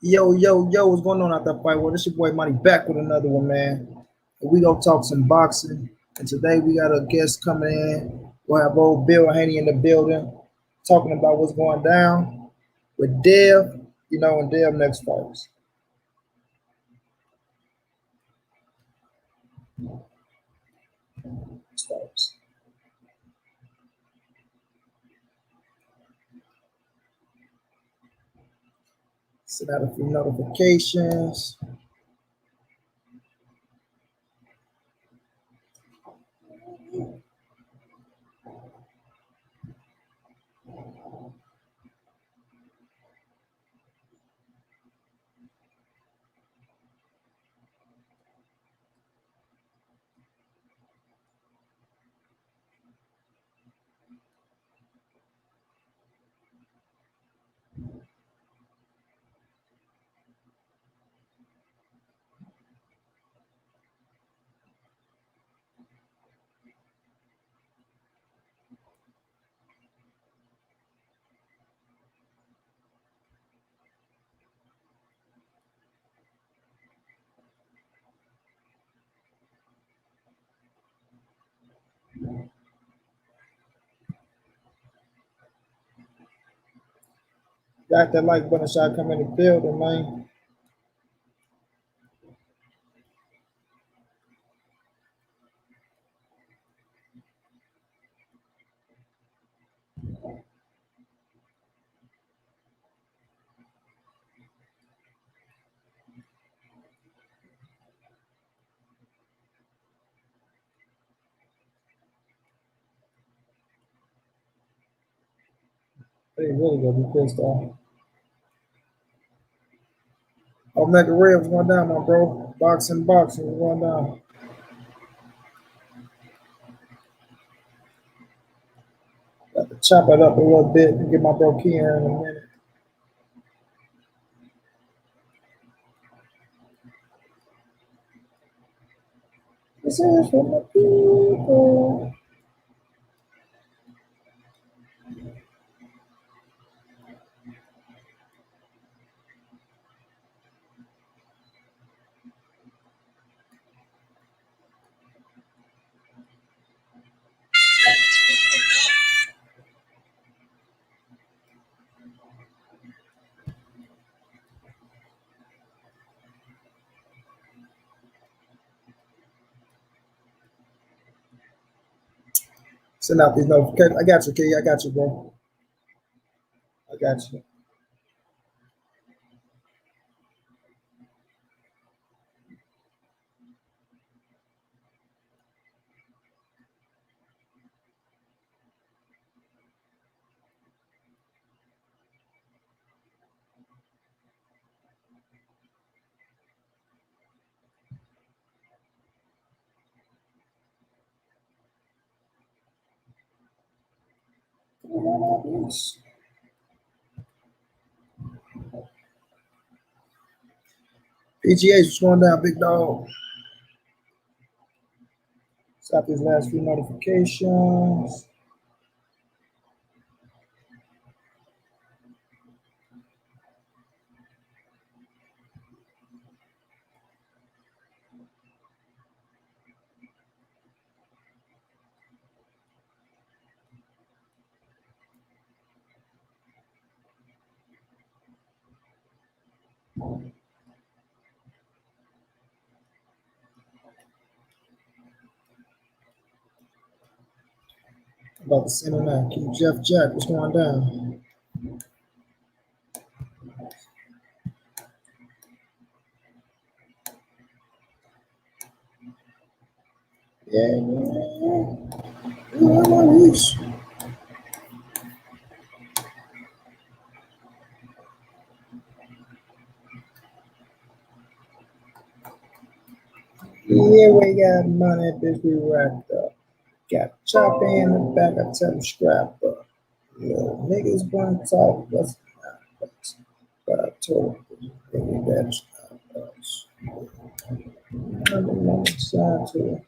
Yo, what's going on out that fight? Well, this your boy Money back with another one, man. And we gonna talk some boxing. And today we got a guest coming in. We'll have old Bill Haney in the building talking about what's going down with Dev, and Dev next fights. Next fights. Send out a few notifications. Got that like button shot come in the building, man. They really gonna be pissed off. Omega Red was going down, my bro. Boxing was going down. Got to chop it up a little bit and get my bro Key here in a minute. This is for my people. Send out these notifications. I got you, Key. I got you, bro. I got you. PGH was going down, big dog. Stop these last few notifications. About to send him out. Keep Jeff Jack. What's going down? Yeah, I'm on reach. Yeah, we got money, bitch. We racked up. Got chop in the back. I tell him scrap up. Yo, niggas want to talk. That's not us. But I told them, nigga, that's not us. I'm on the side to it.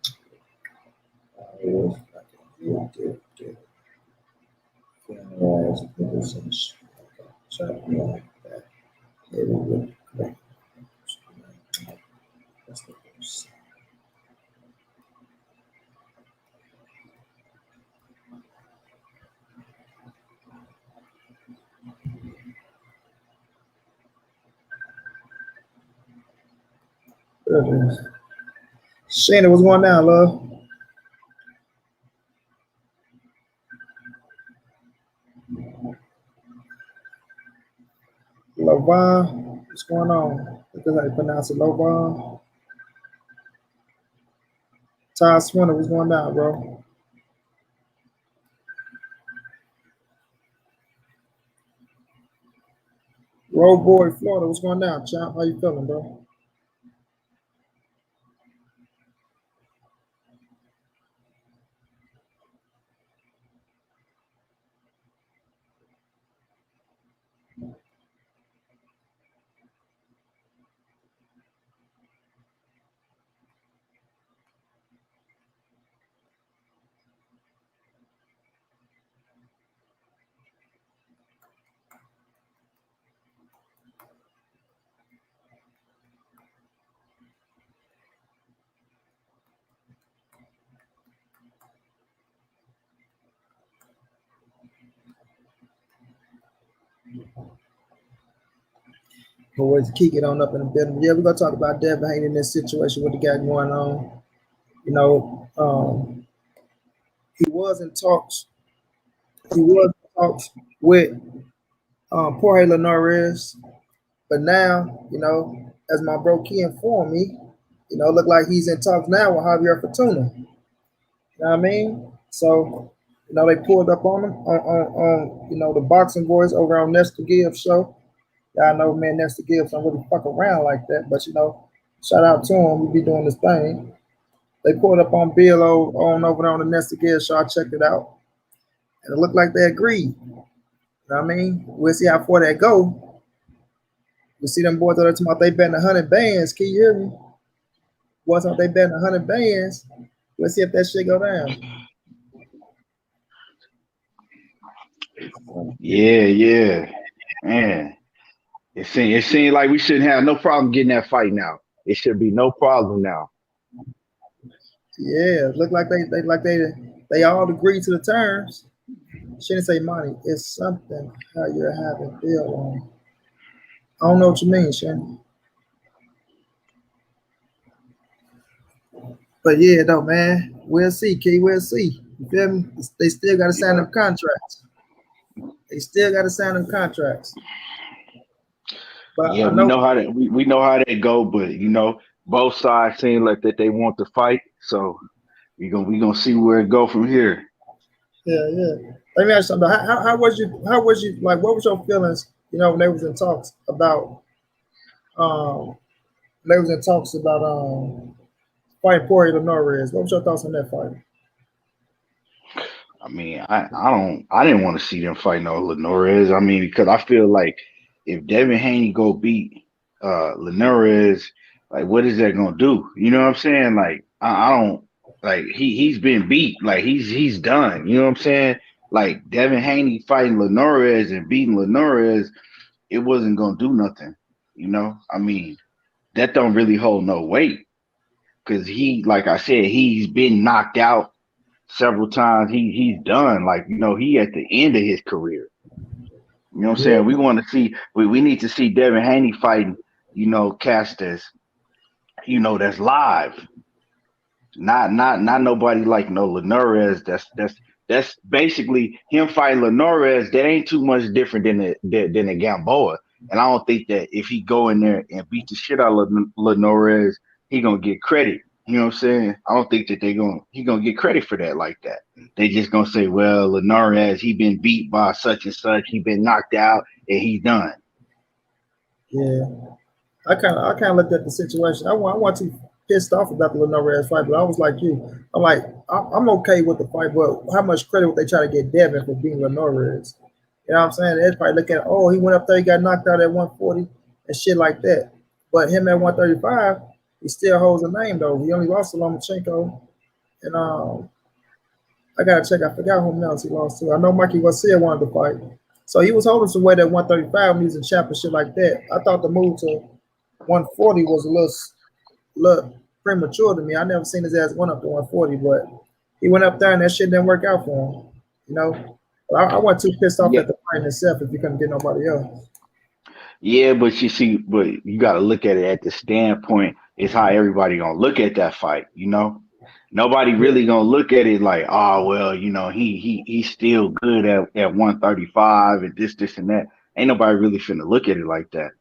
It was fucking good. Otherwise, niggas and shit. Chop me like that. It would Shayna, what's going down, love? Lavon, what's going on? That's how you pronounce it, Lavon. Ty Swinner, what's going down, bro? Road Boy, Florida, what's going down, champ? How you feeling, bro? Always kick it on up in the building. Yeah, we're gonna talk about Devin Haney in this situation with the guy going on. You know, he was in talks. He was in talks with Jorge Linares, but now, as my bro Key informed me, look like he's in talks now with Javier Fortuna. You know what I mean? So, they pulled up on him on the boxing boys over on Nestor Gibbs show. Y'all know, man, Nestor Gibbs don't really fuck around like that, but shout out to him. We be doing this thing. They pulled up on Bill on over there on the Nestor Gibbs show. I checked it out, and it looked like they agreed. You know what I mean? We'll see how far that go. We see them boys that are talking about they betting 100 bands. Can you hear me? Boys talking they betting 100 bands. Let's see if that shit go down. Yeah, man. It seems like we shouldn't have no problem getting that fight now. It should be no problem now. Yeah, look like they all agree to the terms. Shouldn't say money. It's something how you're having feel on. I don't know what you mean, Shannon. But yeah, though, man, we'll see, Key. We'll see. You feel me? They still got to sign them contracts. They still got to sign them contracts. But yeah, we know how that go. But both sides seem like that they want to fight. So we gonna see where it go from here. Yeah. Let me ask you something. How was you like? What was your feelings? When they was in talks about fighting Jorge Linares. What was your thoughts on that fight? I mean, I didn't want to see them fight no Linares. I mean, because I feel like if Devin Haney go beat Linares, like what is that gonna do? You know what I'm saying? Like I don't like he's been beat. Like he's done. You know what I'm saying? Like Devin Haney fighting Linares and beating Linares, it wasn't gonna do nothing. I mean, that don't really hold no weight because like I said, he's been knocked out several times. He's done. Like he at the end of his career. You know what I'm saying? We want to see. We need to see Devin Haney fighting. Cast as that's live. Not nobody like no Linares. That's basically him fighting Linares. That ain't too much different than a Gamboa. And I don't think that if he go in there and beat the shit out of Linares, he gonna get credit. You know what I'm saying? I don't think that he gonna get credit for that like that. They just gonna say, well, Linares, he been beat by such and such, he been knocked out, and he's done. Yeah, I kind of looked at the situation. I want to pissed off about the Linares fight, but I was like you. I'm like, I'm okay with the fight, but how much credit would they try to get Devin for being Linares? You know what I'm saying? They'd probably look at, oh, he went up there, he got knocked out at 140 and shit like that. But him at 135, he still holds a name though. He only lost to Lomachenko, and I gotta check. I forgot who else he lost to. I know Mikey Garcia wanted to fight, so he was holding some weight at 135 when he was in championship like that. I thought the move to 140 was a little premature to me. I never seen his ass went up to 140, but he went up there and that shit didn't work out for him. I wasn't too pissed off at the fight itself if you couldn't get nobody else. Yeah, but you see, but you got to look at it at the standpoint is how everybody gonna look at that fight. Nobody Yeah, really gonna look at it like, oh well, he's still good at 135 and this and that. Ain't nobody really finna look at it like that.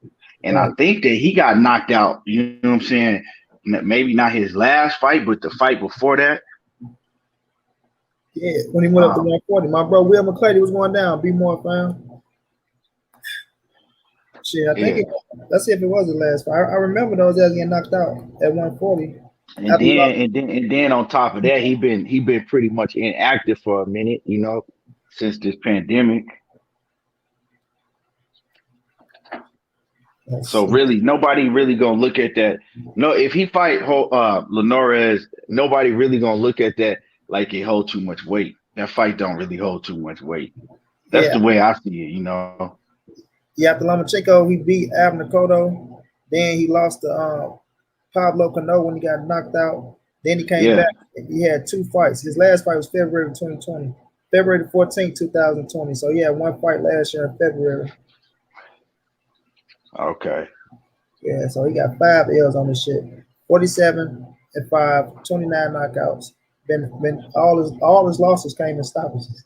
And I right. think that he got knocked out. You know what I'm saying? Maybe not his last fight, but the fight before that. Yeah, when he went up to Um, 140, my bro Will McClady was going down. Be more fam. Shit, I think yeah. it. Let's see if it was the last fight. I remember those guys getting knocked out at 140 And after he then lost. and then and then on top of that, he been pretty much inactive for a minute, since this pandemic. Let's So see. really, nobody really gonna look at that. No, if he fight Linares, nobody really gonna look at that like it hold too much weight. That fight don't really hold too much weight. That's Yeah, the way I see it. yeah. After Lomachenko, he beat Abner Cotto. Then he lost to Pablo Cano when he got knocked out. Then he came Yeah. back. He had two fights. His last fight was February 2020, February 14th, 2020. So he had one fight last year in February. Okay. Yeah, so he got 5 L's on this shit. 47 and 5, 29 knockouts. Been all his losses came in stoppages.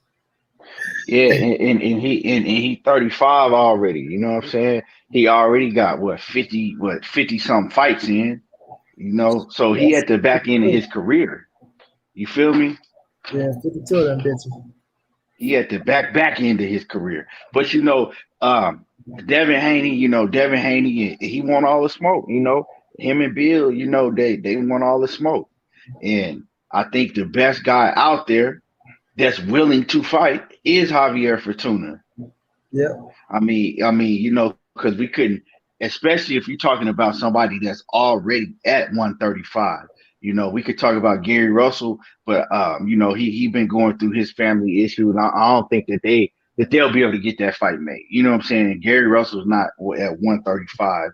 Yeah, and he 35 already. You know what I'm saying? He already got what 50 some fights in. So he Yes. at the back end of his career. You feel me? Yeah, 52 of them bitches. He at the back end of his career. But um, Devin Haney, he want all the smoke. Him and Bill, they want all the smoke. And I think the best guy out there that's willing to fight is Javier Fortuna. Yep. Because we couldn't, especially if you're talking about somebody that's already at 135. We could talk about Gary Russell, but he been going through his family issue, and I don't think that they'll be able to get that fight made. You know what I'm saying? And Gary Russell's not at 135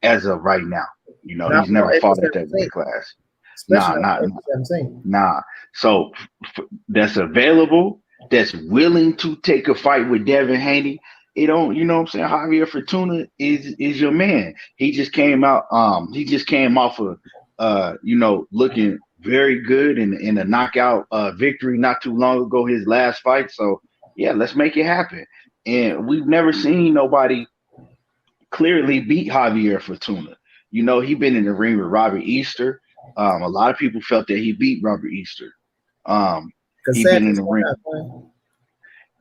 as of right now. Not He's never on April fought at that 17th, weight class. especially Nah, not not on April 17th. nah. So that's available, that's willing to take a fight with Devin Haney. It don't, you know what I'm saying? Javier Fortuna is your man. He just came off of looking very good in a knockout victory not too long ago, his last fight. So yeah, let's make it happen. And we've never seen nobody clearly beat Javier Fortuna. He been in the ring with Robert Easter. A lot of people felt that he beat Robert Easter. Um, he been in Cassandra's the going ring. out playing.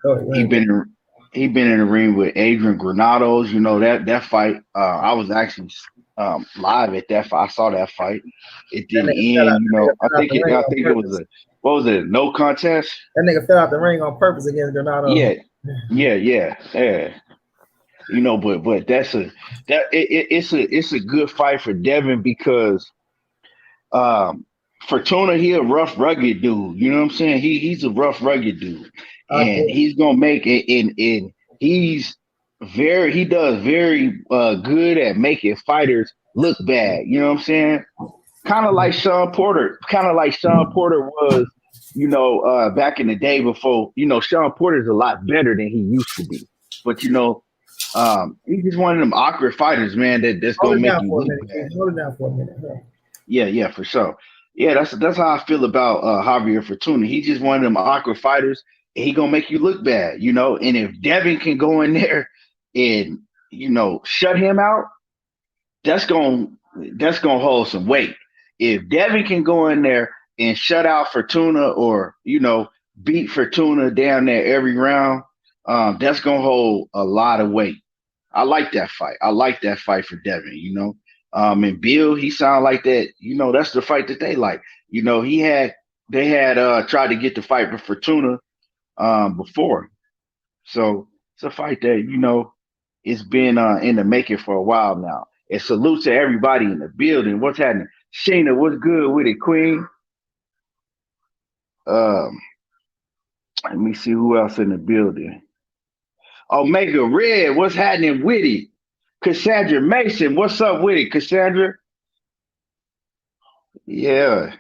Go ahead, He been in, he been in the ring with Adrian Granados. That fight. I was actually live at that fight. I saw that fight. It That didn't nigga fell end. out. That nigga I fell out think the it. ring I on think it was purpose. a what was it? No contest. That nigga fell out the ring on purpose against Granado. Yeah, yeah. But it's a good fight for Devin because um, Fortuna, he a rough, rugged dude. You know what I'm saying? He's a rough, rugged dude, and Yeah. he's gonna make it. And he does very good at making fighters look bad. You know what I'm saying? Kind of like Sean Porter. Kind of like Sean Porter was. Back in the day before. Sean Porter's a lot better than he used to be. But he's just one of them awkward fighters, man. That's Hold gonna it make down you for a look minute, bad. King. Hold it down for a minute. Huh? Yeah, for sure. Yeah, that's how I feel about Javier Fortuna. He's just one of them awkward fighters. And he gonna make you look bad. And if Devin can go in there and shut him out, that's gonna that's gonna hold some weight. If Devin can go in there and shut out Fortuna or beat Fortuna down there every round, that's gonna hold a lot of weight. I like that fight. I like that fight for Devin. And Bill, he sounded like that. That's the fight that they like. They had tried to get the fight with Fortuna before. So it's a fight that, it's been in the making for a while now. And salute to everybody in the building. What's happening? Sheena, what's good with it, Queen? Um, Let me see who else in the building. Omega Red, what's happening with it? Cassandra Mason, what's up with it, Cassandra? Yeah.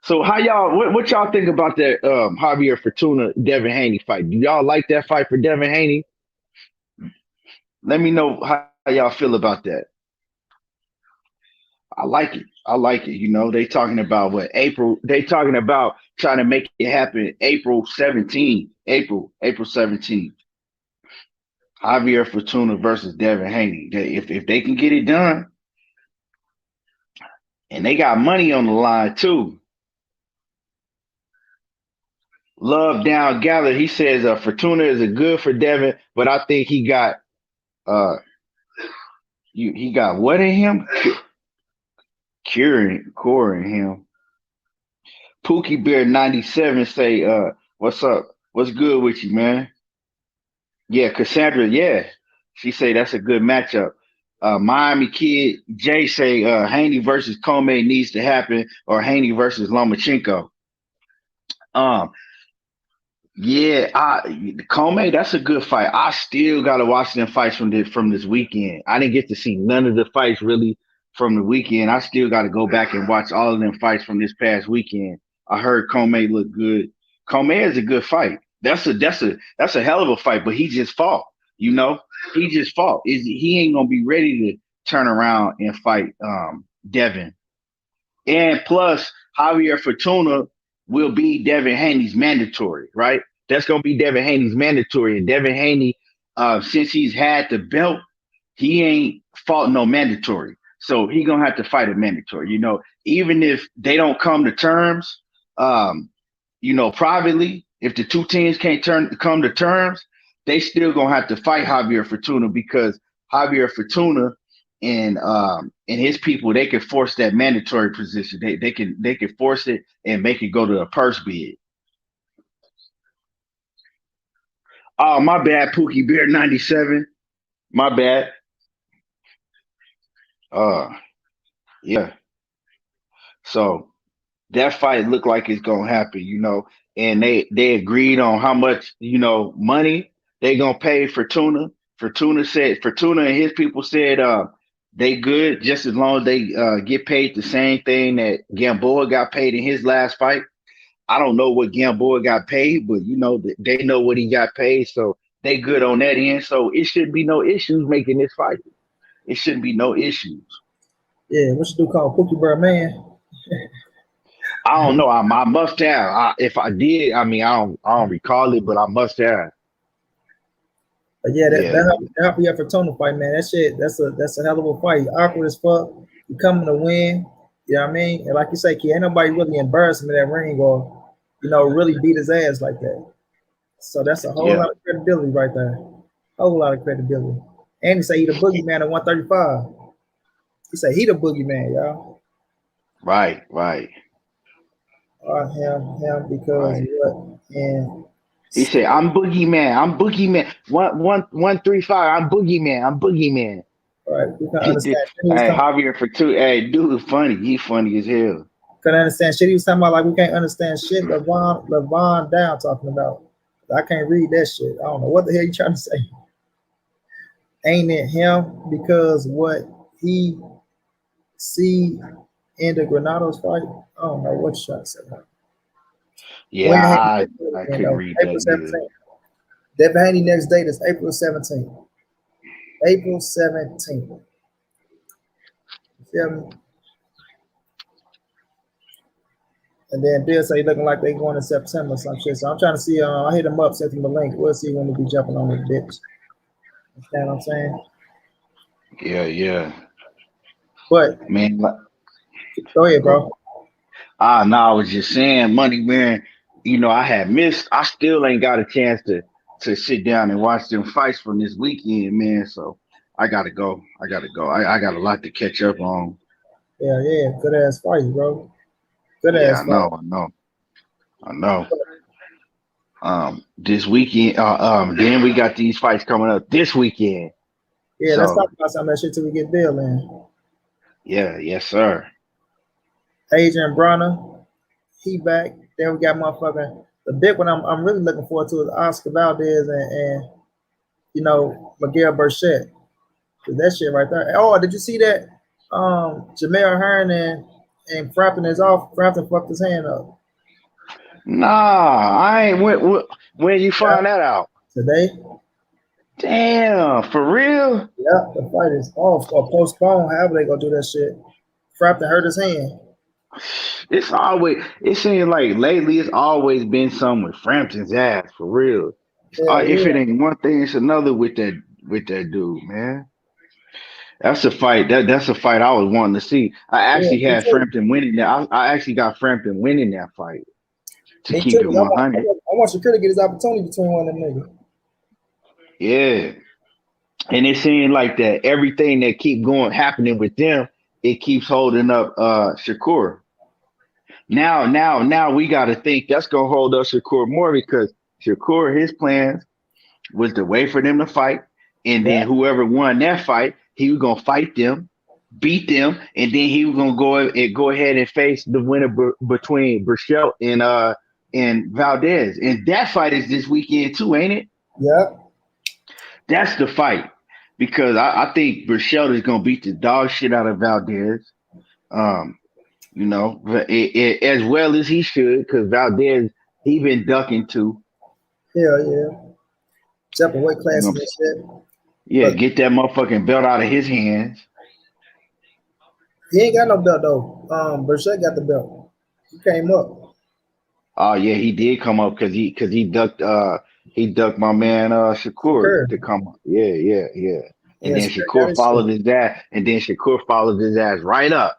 So how y'all what y'all think about that Javier Fortuna Devin Haney fight? Do y'all like that fight for Devin Haney? Let me know how y'all feel about that. I like it. I like it. You know, they talking about what April. They talking about trying to make it happen April 17th. April 17th. Javier Fortuna versus Devin Haney. If they can get it done, and they got money on the line too. Love down gathered. He says Fortuna is a good for Devin, but I think he got uh he got what in him? Core in him. Pookie Bear 97 say, what's up? What's good with you, man? Yeah, Cassandra, yeah. She say that's a good matchup. Miami Kid Jay say Haney versus Comey needs to happen, or Haney versus Lomachenko. Um, Yeah, Comey, that's a good fight. I still gotta watch them fights from this weekend. I didn't get to see none of the fights really from the weekend. I still gotta go back and watch all of them fights from this past weekend. I heard Comey look good. Comey is a good fight. That's a hell of a fight, but he just fought. You know, he just fought. He ain't gonna be ready to turn around and fight Devin. And plus, Javier Fortuna will be Devin Haney's mandatory, right? That's going to be Devin Haney's mandatory. And Devin Haney, since he's had the belt, he ain't fought no mandatory. So he going to have to fight a mandatory. You know, even if they don't come to terms, privately, if the two teams can't come to terms, they still going to have to fight Javier Fortuna because Javier Fortuna and his people, they can force that mandatory position. They can force it and make it go to a purse bid. Oh, my bad, Pookie Bear 97. My bad. Uh yeah. So that fight looked like it's gonna happen, and they agreed on how much, money they gonna pay Fortuna. Fortuna and his people said they good just as long as they get paid the same thing that Gamboa got paid in his last fight. I don't know what Gamboa got paid, but they know what he got paid, so they good on that end. So it shouldn't be no issues making this fight. It shouldn't be no issues. Yeah, what you do call Pookie Bird Man? I don't know. I must have. If I did, I mean, I don't recall it, but I must have. But yeah, Yeah, that Javier Fortuna fight, man. That shit, that's a hell of a fight. Awkward as fuck. You coming to win. You know what I mean? And like you say, kid, ain't nobody really embarrassed him in that ring or, really beat his ass like that. So that's a whole yeah. lot of credibility right there. Whole lot of credibility. And he say he the boogeyman at 135. He say he the boogeyman, y'all. Right. Him because Right. what? And He said, "I'm boogeyman. I'm boogeyman. 135. I'm boogeyman. I'm boogeyman." right, we can Hey, understand shit he was talking. Javier for two. Hey, dude, funny. He funny as hell. Couldn't understand shit he was talking about. Like we can't understand shit. Levon down talking about. I can't read that shit. I don't know what the hell you trying to say. Ain't it him because what he see in the Granados fight? I don't know what you trying to say. When Yeah, the heck I again, couldn't though? read April that good. 17th. Devin Haney next date is April 17th. April 17th. You feel me? And then Bill say looking like they going in September or some shit. So I'm trying to see. I hit him up, sent him a link. We'll see when we be jumping on this bitch. Understand what I'm saying? Yeah. But Man, go ahead, go. bro. No, I was just saying, Money Man. I had missed. I still ain't got a chance to sit down and watch them fights from this weekend, man. So I gotta go. I got a lot to catch up on. Yeah. Good ass fight, bro. Good Yeah, ass I fight. know. I know. This weekend. Then we got these fights coming up this weekend. Yeah, let's So talk about some of that shit till we get Bill in. yeah, yes, sir. Adrian Bronner, he back. Then we got motherfucking the big one. I'm really looking forward to is Oscar Valdez and Miguel Burchett. That shit right there. Oh, did you see that? Jamel Hearn and Frampton fucked his hand up Nah, I ain't. When you yeah, find that out? today. Damn, for real? Yeah, the fight is off or postponed. However they gonna do that shit. Frampton hurt his hand. It's always it seems like lately it's always been something with Frampton's ass for real. Yeah, If it yeah. ain't one thing, it's another with that dude, man. That's a fight. That's a fight I was wanting to see. I Yeah, actually me had too. Frampton winning that. I actually got Frampton winning that fight to Me keep too. it 'Cause I want, I 100. want, I want Shakur to get his opportunity between one of them niggas. Yeah, and it seemed like that everything that keep going happening with them, it keeps holding up Shakur. Now we got to think that's gonna hold up Shakur more because Shakur his plans was to wait for them to fight, and Yeah, then whoever won that fight, he was gonna fight them, beat them, and then he was gonna go ahead and face the winner between Burchell and Valdez, and that fight is this weekend too, ain't it? yeah, That's the fight because I think Burchell is gonna beat the dog shit out of Valdez. Um, as well as he should, because Valdez he been ducking too. hell yeah. Jumping weight You know, classes and shit. yeah, But get that motherfucking belt out of his hands. he ain't got no belt though. Burchett got the belt. He came up. Oh yeah, he did come up because he ducked my man Shakur Shakur. to come up. Yeah. And Yeah, then Shakur got Shakur his shit. followed his ass, right up.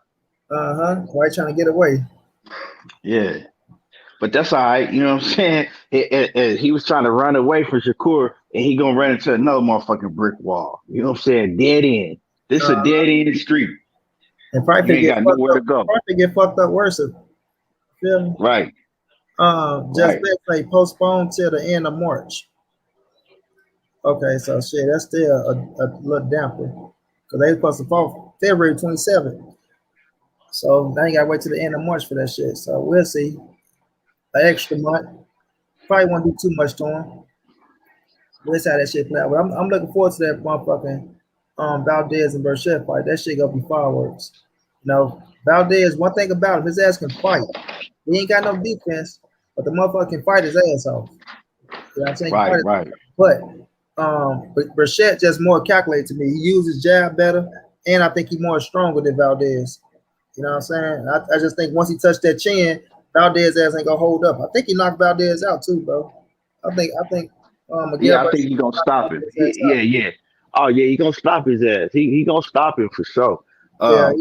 Uh-huh. Why he trying to get away? Yeah. But that's all right, you know what I'm saying? He was trying to run away from Shakur, and he gonna run into another motherfucking brick wall. You know what I'm saying? Dead end. This is a Uh, dead end street. and probably You could ain't get got fucked nowhere to up. go. Probably could get fucked up worse. Feel me? Right, Just right. basically postponed till the end of March. Okay, so shit, that's still a little damper. Because they supposed to fall February 27th. So now you gotta wait till the end of March for that shit. So we'll see. An extra month. Probably won't do too much to him. We'll see how that shit play out. But I'm looking forward to that motherfucking Valdez and Burchett fight. That shit gonna be fireworks. You know, Valdez, one thing about him, his ass can fight. He ain't got no defense, but the motherfucker can fight his ass off. You know what I'm saying? Right, right. But Burchett just more calculated to me. He uses jab better, and I think he's more stronger than Valdez. You know what I'm saying? I just think once he touched that chin, Valdez ass ain't gonna hold up. I think he knocked Valdez out too, bro. I think Miguel Yeah, I Burchett think he gonna knocked stop him. Valdez ass out. Yeah. Oh yeah, he gonna stop his ass. He gonna stop him for sure. Yeah,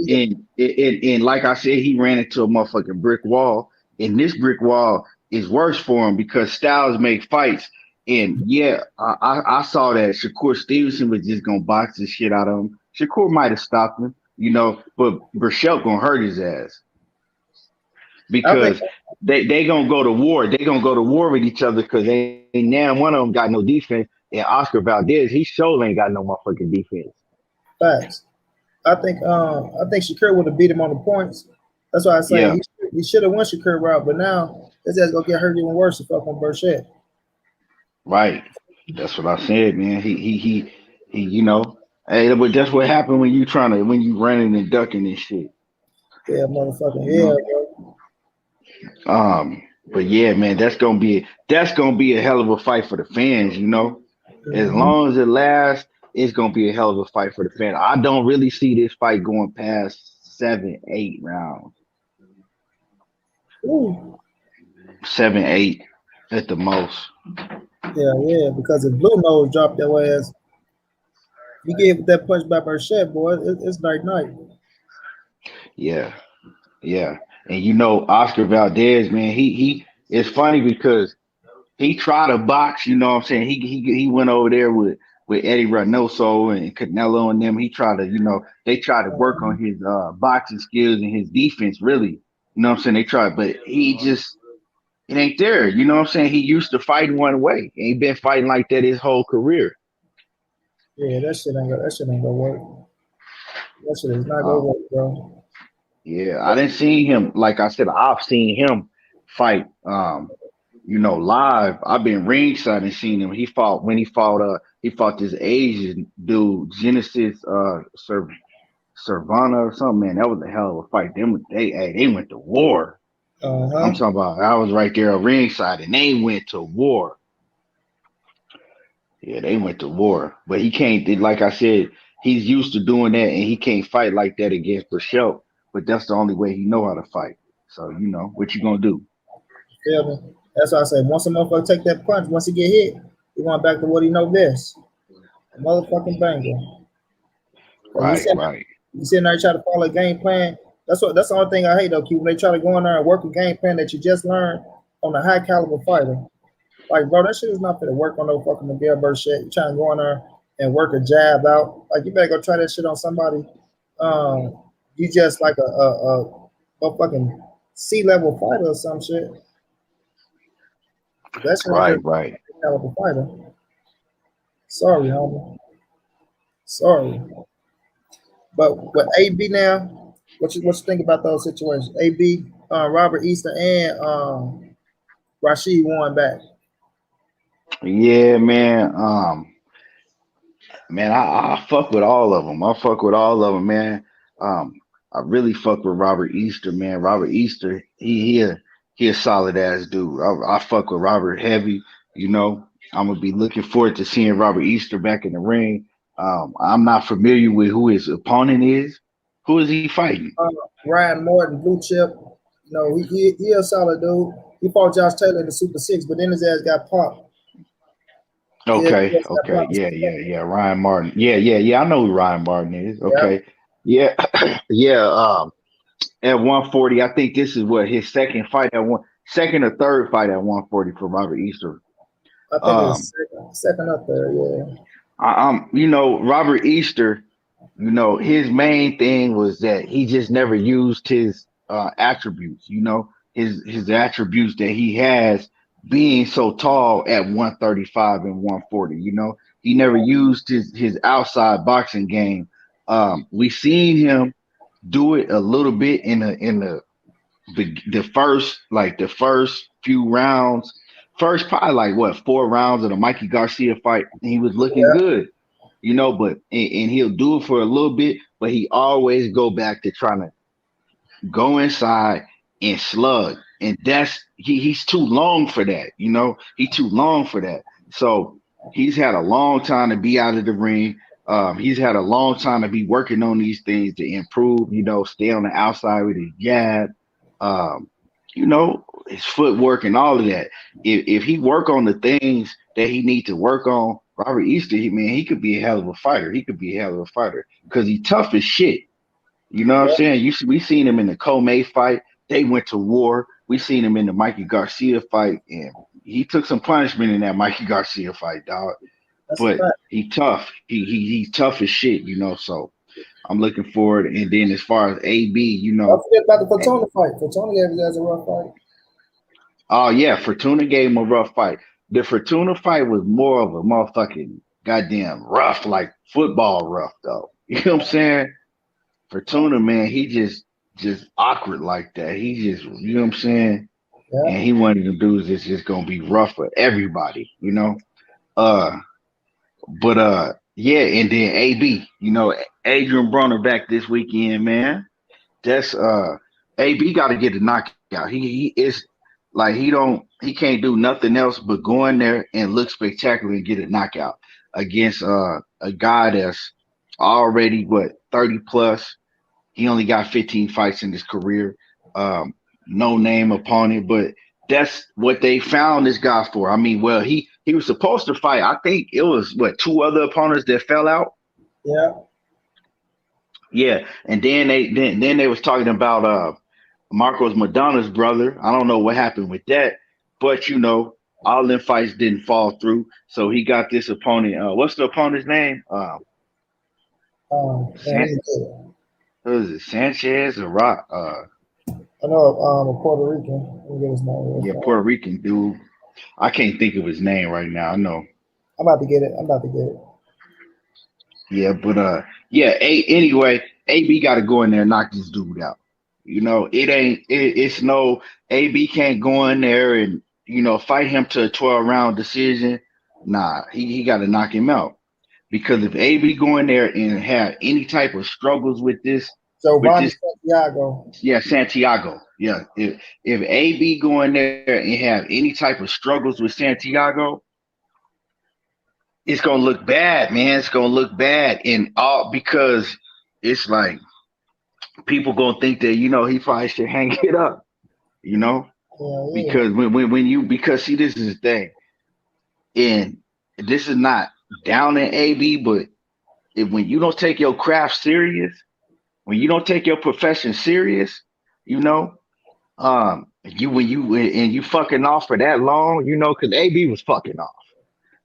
And like I said, he ran into a motherfucking brick wall, and this brick wall is worse for him because styles make fights. And yeah, I saw that Shakur Stevenson was just gonna box the shit out of him. Shakur might have stopped him, but Burchell gonna hurt his ass I think because they gonna go to war. They gonna go to war with each other because they now one of them got no defense, and Oscar Valdez he sure ain't got no motherfucking defense. facts. I think Shakur would have beat him on the points. That's why I say Yeah, he should have won Shakur route, but now his ass gonna get hurt even worse if fuck on Burchett. right. That's what I said, man. He. Hey, but that's what happened when you running and ducking and shit. Yeah, motherfucking You yeah, know. bro. But yeah, man, that's gonna be a hell of a fight for the fans. As Mm-hmm. long as it lasts, it's gonna be a hell of a fight for the fans. I don't really see this fight going past 7, 8 rounds. Ooh. 7, 8 at the most. Yeah, yeah, because if Blue Nose dropped their ass, he gave that punch by Burchett, boy. It's night night. Yeah, yeah. And Oscar Valdez, man, he it's funny because he tried to box, you know what I'm saying? He went over there with Eddie Reynoso and Canelo and them. He tried to, they tried to work on his boxing skills and his defense, really. You know what I'm saying? They tried, but he just it ain't there. You know what I'm saying? He used to fight one way. And he been fighting like that his whole career. Yeah, that shit ain't gonna work. That shit is not gonna Um, work, bro. yeah, I didn't see him. Like I said, I've seen him fight. Live. I've been ringside and seen him. He fought this Asian dude, Genesis Servana or something. Man, that was a hell of a fight. They went to war. I'm Uh-huh. talking about. I was right there at ringside, and they went to war. Yeah, they went to war. But he can't. Like I said, he's used to doing that, and he can't fight like that against Burchell. but that's the only way he know how to fight. So what you gonna do? Feel me? That's why I say once a motherfucker take that punch, once he get hit, he going back to what he know best. A motherfucking banger. Cause Right, right, you sitting there try to follow a game plan. That's the only thing I hate though, Q. When they try to go in there and work a game plan that you just learned on a high caliber fighter. Like, bro, that shit is not for to work on no fucking Miguel Burr shit. You trying to go in there and work a jab out. Like, you better go try that shit on somebody. You just like a fucking C-level fighter or some shit. That shit ain't right, just right. a caliber fighter. Sorry, homie. Sorry. But with AB now, what you think about those situations? AB, Robert Easter, and Rashid Warren back. Yeah, man. Man, I fuck with all of them. I fuck with all of them, man. Um, I really fuck with Robert Easter, man. Robert Easter, he a solid ass dude. I fuck with Robert heavy. You know, I'm gonna be looking forward to seeing Robert Easter back in the ring. I'm not familiar with who his opponent is. Who is he fighting? Uh, Ryan Morton, blue chip. You know, he a solid dude. He fought Josh Taylor in the Super Six, but then his ass got popped. Okay, His ass got okay, popped. yeah. Ryan Martin. Yeah. I know who Ryan Martin is. Yeah, Okay, yeah, yeah. At 140. I think this is what his second or third fight at 140 for Robert Easter. I think it Um, was second up there. Yeah, Robert Easter, his main thing was that he just never used his attributes, his attributes that he has being so tall at 135 and 140, he never used his outside boxing game. We seen him do it a little bit the first few rounds, first probably like what 4 rounds of the Mikey Garcia fight, and he was looking yeah, good, but and he'll do it for a little bit, but he always go back to trying to go inside and slug. And he's too long for that, he's too long for that. So he's had a long time to be out of the ring. He's had a long time to be working on these things to improve, stay on the outside with his jab, um, his footwork and all of that. If he work on the things that he need to work on, Robert Easter, he could be a hell of a fighter. He could be a hell of a fighter because he's tough as shit. You know what I'm yeah. saying? We seen him in the Comey fight. They went to war. We seen him in the Mikey Garcia fight, and he took some punishment in that Mikey Garcia fight, dog. That's a But fact. he tough. He's tough as shit, So I'm looking forward. And then as far as AB, Don't forget about the Fortuna fight. Fortuna gave his ass a rough fight. oh yeah, Fortuna gave him a rough fight. The Fortuna fight was more of a motherfucking goddamn rough, like football rough, though. You know what I'm saying? Fortuna, man, he just awkward like that. He just, what I'm saying? Yeah, And he one of them dudes that's just gonna be rough for everybody. Uh, but yeah, and then AB, Adrian Bronner back this weekend, man. That's AB got to get a knockout. He is like he can't do nothing else but go in there and look spectacular and get a knockout against a guy that's already what 30 plus. He only got 15 fights in his career. Um, no name opponent, but that's what they found this guy for. I mean, well, he was supposed to fight. I think it was what two other opponents that fell out. yeah. Yeah, and then they was talking about Marcos Madonna's brother. I don't know what happened with that, but all them fights didn't fall through. So he got this opponent. What's the opponent's name? Man, San, he's good. who is it? Sanchez or Rock? I know a Puerto Rican. Let me get his name real Yeah, fast. Puerto Rican dude. I can't think of his name right now. I know. I'm about to get it. I'm about to get it. Yeah, but yeah. Anyway, AB got to go in there and knock this dude out. It ain't. It's no AB can't go in there and fight him to a 12 round decision. Nah, he got to knock him out because if AB go in there and have any type of struggles with Giovanni this, Santiago. yeah, Santiago, yeah. If AB go in there and have any type of struggles with Santiago, it's gonna look bad, man. It's gonna look bad, and all because it's like people gonna think that he probably should hang it up. You know, Yeah. because because see, this is the thing, and this is not down in AB, but when you don't take your craft serious, when you don't take your profession serious, you know, you fucking off for that long, because AB was fucking off.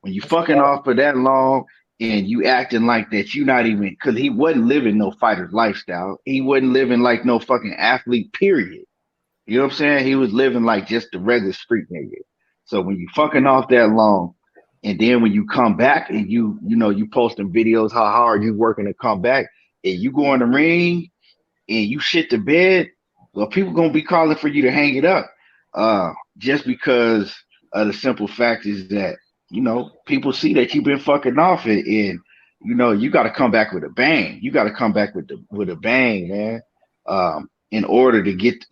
When you fucking off for that long and you acting like that, you not even, because he wasn't living no fighter's lifestyle. He wasn't living like no fucking athlete, period. You know what I'm saying? He was living like just the regular street nigga. So when you fucking off that long, and then when you come back and you posting videos how hard you working to come back, and you go in the ring and you shit the bed, well, people gonna be calling for you to hang it up. Just because of the simple fact is that people see that you've been fucking off it, and you got to come back with a bang. You got to come back with a bang, man. In order to get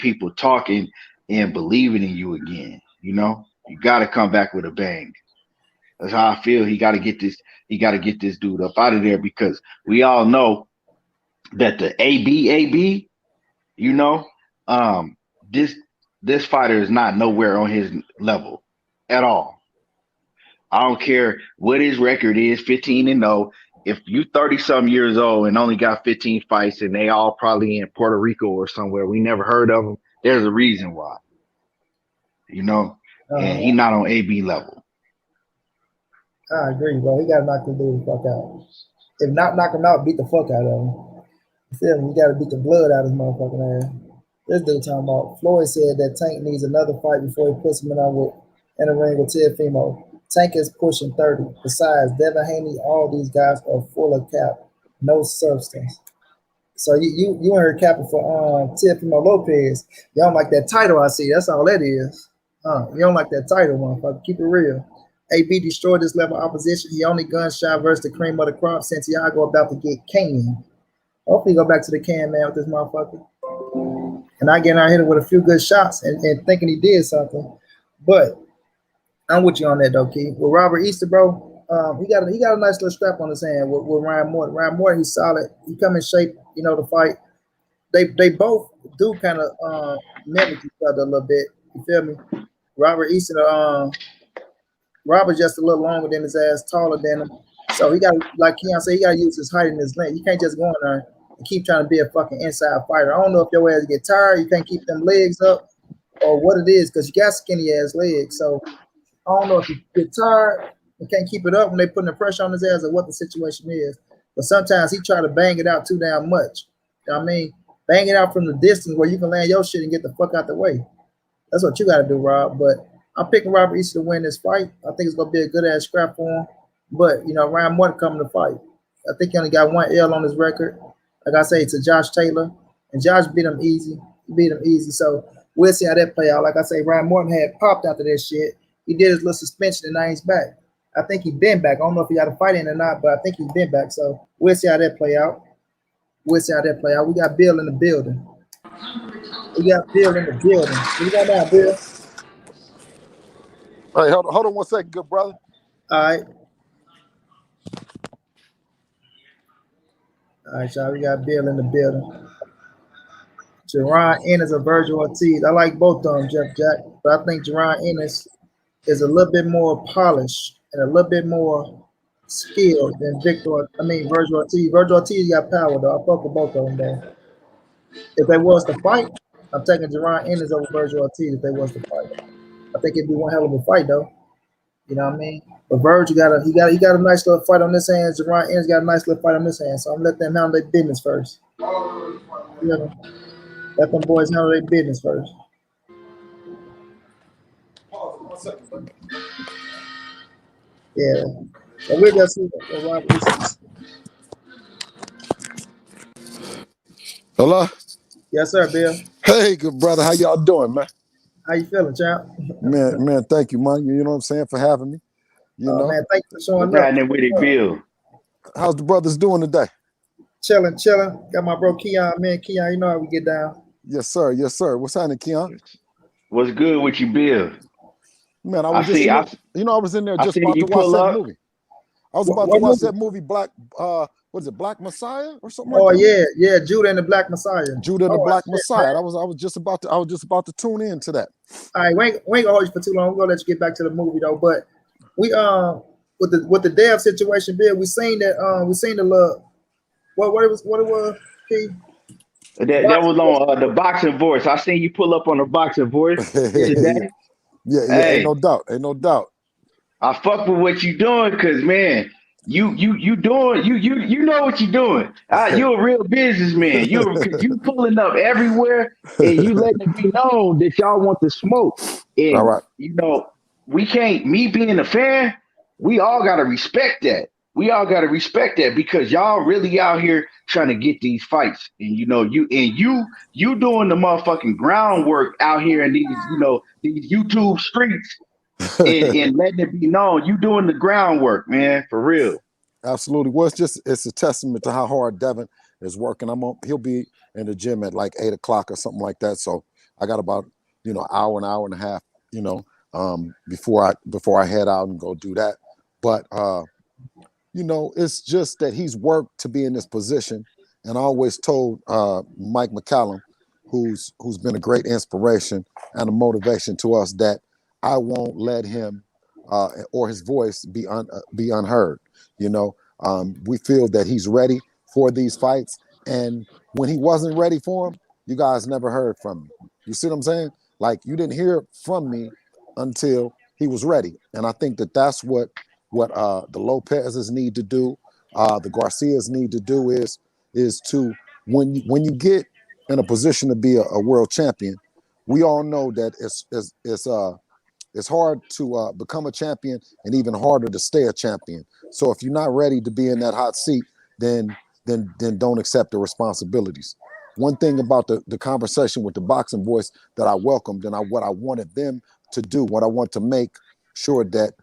people talking and believing in you again. You got to come back with a bang. That's how I feel. He got to get this. He got to get this dude up out of there, because we all know that the AB, this fighter is not nowhere on his level at all. I don't care what his record is, 15-0. If you 30-something years old and only got 15 fights and they all probably in Puerto Rico or somewhere, we never heard of them, there's a reason why. And he not on AB level. I agree, bro. He got to knock the dude the fuck out. If not knock him out, beat the fuck out of him. You feel me? You got to beat the blood out of his motherfucking ass. This dude talking about, Floyd said that Tank needs another fight before he puts him in a ring with Teofimo. Tank is pushing 30. Besides, Devin Haney, all these guys are full of cap, no substance. So you heard capping for Teofimo Lopez. You don't like that title, I see. That's all that is. You don't like that title, motherfucker. Keep it real. AB destroyed this level of opposition. He only gunshot versus the cream of the crop. Santiago about to get canned. Hopefully, go back to the can man with this motherfucker. And I get out hit him with a few good shots and thinking he did something. But I'm with you on that though, Keith. With Robert Easter, bro, he got a nice little strap on his hand with Ryan Morton. Ryan Morton, he's solid. He come in shape, to fight. They both do kind of mimic each other a little bit. You feel me? Robert Easter, Robert's just a little longer than his ass, taller than him. So he got, like Keon said, he got to use his height and his length. You can't just go in there and keep trying to be a fucking inside fighter. I don't know if your ass get tired, you can't keep them legs up, or what it is, because you got skinny ass legs. So I don't know if you get tired and can't keep it up when they putting the pressure on his ass, or what the situation is. But sometimes he try to bang it out too damn much. You know what I mean? Bang it out from the distance where you can land your shit and get the fuck out the way. That's what you got to do, Rob. But I'm picking Robert Easter to win this fight. I think it's going to be a good-ass scrap for him. But, Ryan Morton coming to fight. I think he only got one L on his record. Like I say, it's a Josh Taylor. And Josh beat him easy. He beat him easy. So we'll see how that play out. Like I say, Ryan Morton had popped after that shit. He did his little suspension and now he's back. I think he's been back. I don't know if he got a fight in or not, but I think he's been back. So we'll see how that play out. We got Bill in the building. We got Bill in the building. What you got now, Bill? Hey, hold on 1 second, good brother. All right, y'all. We got Bill in the building. Jerron Ennis or Virgil Ortiz. I like both of them, Jeff Jack, but I think Jerron Ennis is a little bit more polished and a little bit more skilled than Virgil Ortiz. Virgil Ortiz got power, though. I fuck with both of them, though. If they was to fight, I'm taking Jerron Ennis over Virgil Ortiz if they was to fight. I think it'd be one hell of a fight, though. You know what I mean? But Virgil got a nice little fight on this hand. Jerron Ennis got a nice little fight on this hand. So I'm let them handle their business first. Let them boys handle their business first. Pause 1 second, buddy. Yeah. So we'll just see what Robert Easter. Hello? Yes, sir, Bill. Hey, good brother. How y'all doing, man? How you feeling, champ? Man, thank you, man. You know what I'm saying, for having me. Man, thank you for showing What's happening with it, Bill? How's the brothers doing today? Chilling. Got my bro Keon. Man, Keon, you know how we get down. Yes, sir. What's happening, Keon? What's good with you, Bill? Man, I was I was in there just about to watch that movie. I was about to watch that movie, what is it, Black Messiah or something Oh like that? yeah, Judah and the Black Messiah. Judah and the Oh Black shit, Messiah. man. I was just about to tune into that. All right, we ain't gonna hold you for too long. We're gonna let you get back to the movie though. But we with the Dev situation, Bill, we seen the little what it was, P? That was on the boxing voice. I seen you pull up on the boxing voice today. Yeah, ain't Hey, no doubt. I fuck with what you doing because man, you doing you know what you doing. You a real businessman. Cause you pulling up everywhere and you letting it be known that y'all want the smoke. All And right. you know, we can't me being a fan, we all gotta respect that. We all gotta respect that because y'all really out here trying to get these fights. And you know, you doing the motherfucking groundwork out here in these, these YouTube streets and letting it be known you doing the groundwork, man, for real. Absolutely. Well, it's a testament to how hard Devin is working. He'll be in the gym at like 8 o'clock or something like that. So I got about, an hour and a half, before I head out and go do that. But it's just that he's worked to be in this position. And I always told Mike McCallum, who's been a great inspiration and a motivation to us, that I won't let him or his voice be unheard. We feel that he's ready for these fights, and when he wasn't ready for them, you guys never heard from me. You see what I'm saying? Like, you didn't hear from me until he was ready, and I think that that's what the Lopez's need to do, the Garcias need to do is to when you get in a position to be a world champion, we all know that it's hard to become a champion and even harder to stay a champion. So if you're not ready to be in that hot seat, then don't accept the responsibilities. One thing about the conversation with the boxing voice that I welcomed and what I wanted them to do, what I want to make sure that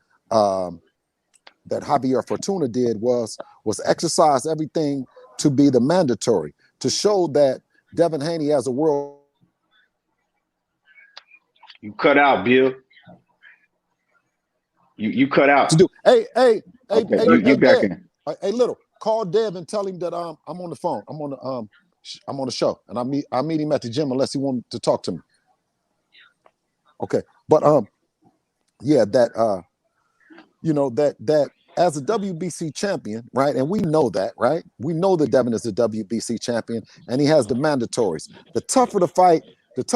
that Javier Fortuna did was exercise everything to be the mandatory, to show that Devin Haney has a world. You cut out, Bill. You cut To out. do. Hey, Okay, you back Dev. in. Hey, little, call Dev and tell him that I'm on the phone. I'm on the show, and I meet him at the gym unless he wants to talk to me. Okay, but yeah, that that as a WBC champion, right? And we know that, right? We know that Devin is a WBC champion, and he has the mandatories. The tougher the fight that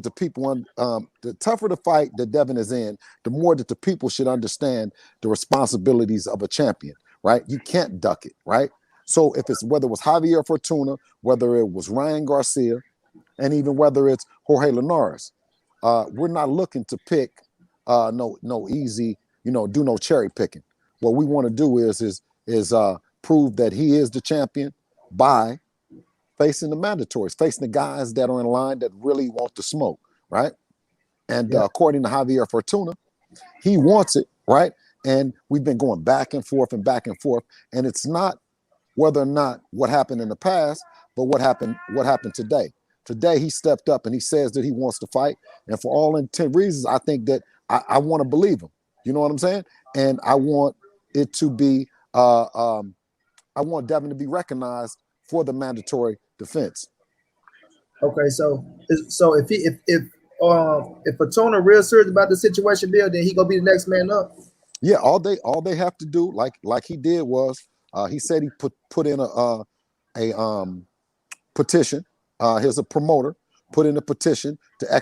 the people the tougher the fight that Devin is in, the more that the people should understand the responsibilities of a champion, right? You can't duck it, right? So if it's whether it was Javier Fortuna, whether it was Ryan Garcia, and even whether it's Jorge Linares, we're not looking to pick no easy, do no cherry picking. What we want to do is prove that he is the champion by facing the mandatories, facing the guys that are in line that really want the smoke, right? And according to Javier Fortuna, he wants it, right? And we've been going back and forth, and it's not whether or not what happened in the past, but what happened today. Today he stepped up and he says that he wants to fight, and for all intent reasons, I think that I want to believe him. You know what I'm saying? And I want it to be, I want Devin to be recognized for the mandatory defense. Okay, so if Fortuna real serious about the situation, Bill, then he gonna be the next man up. Yeah, all they have to do, like he did, was he said he put in a petition. Here's a promoter put in a petition to.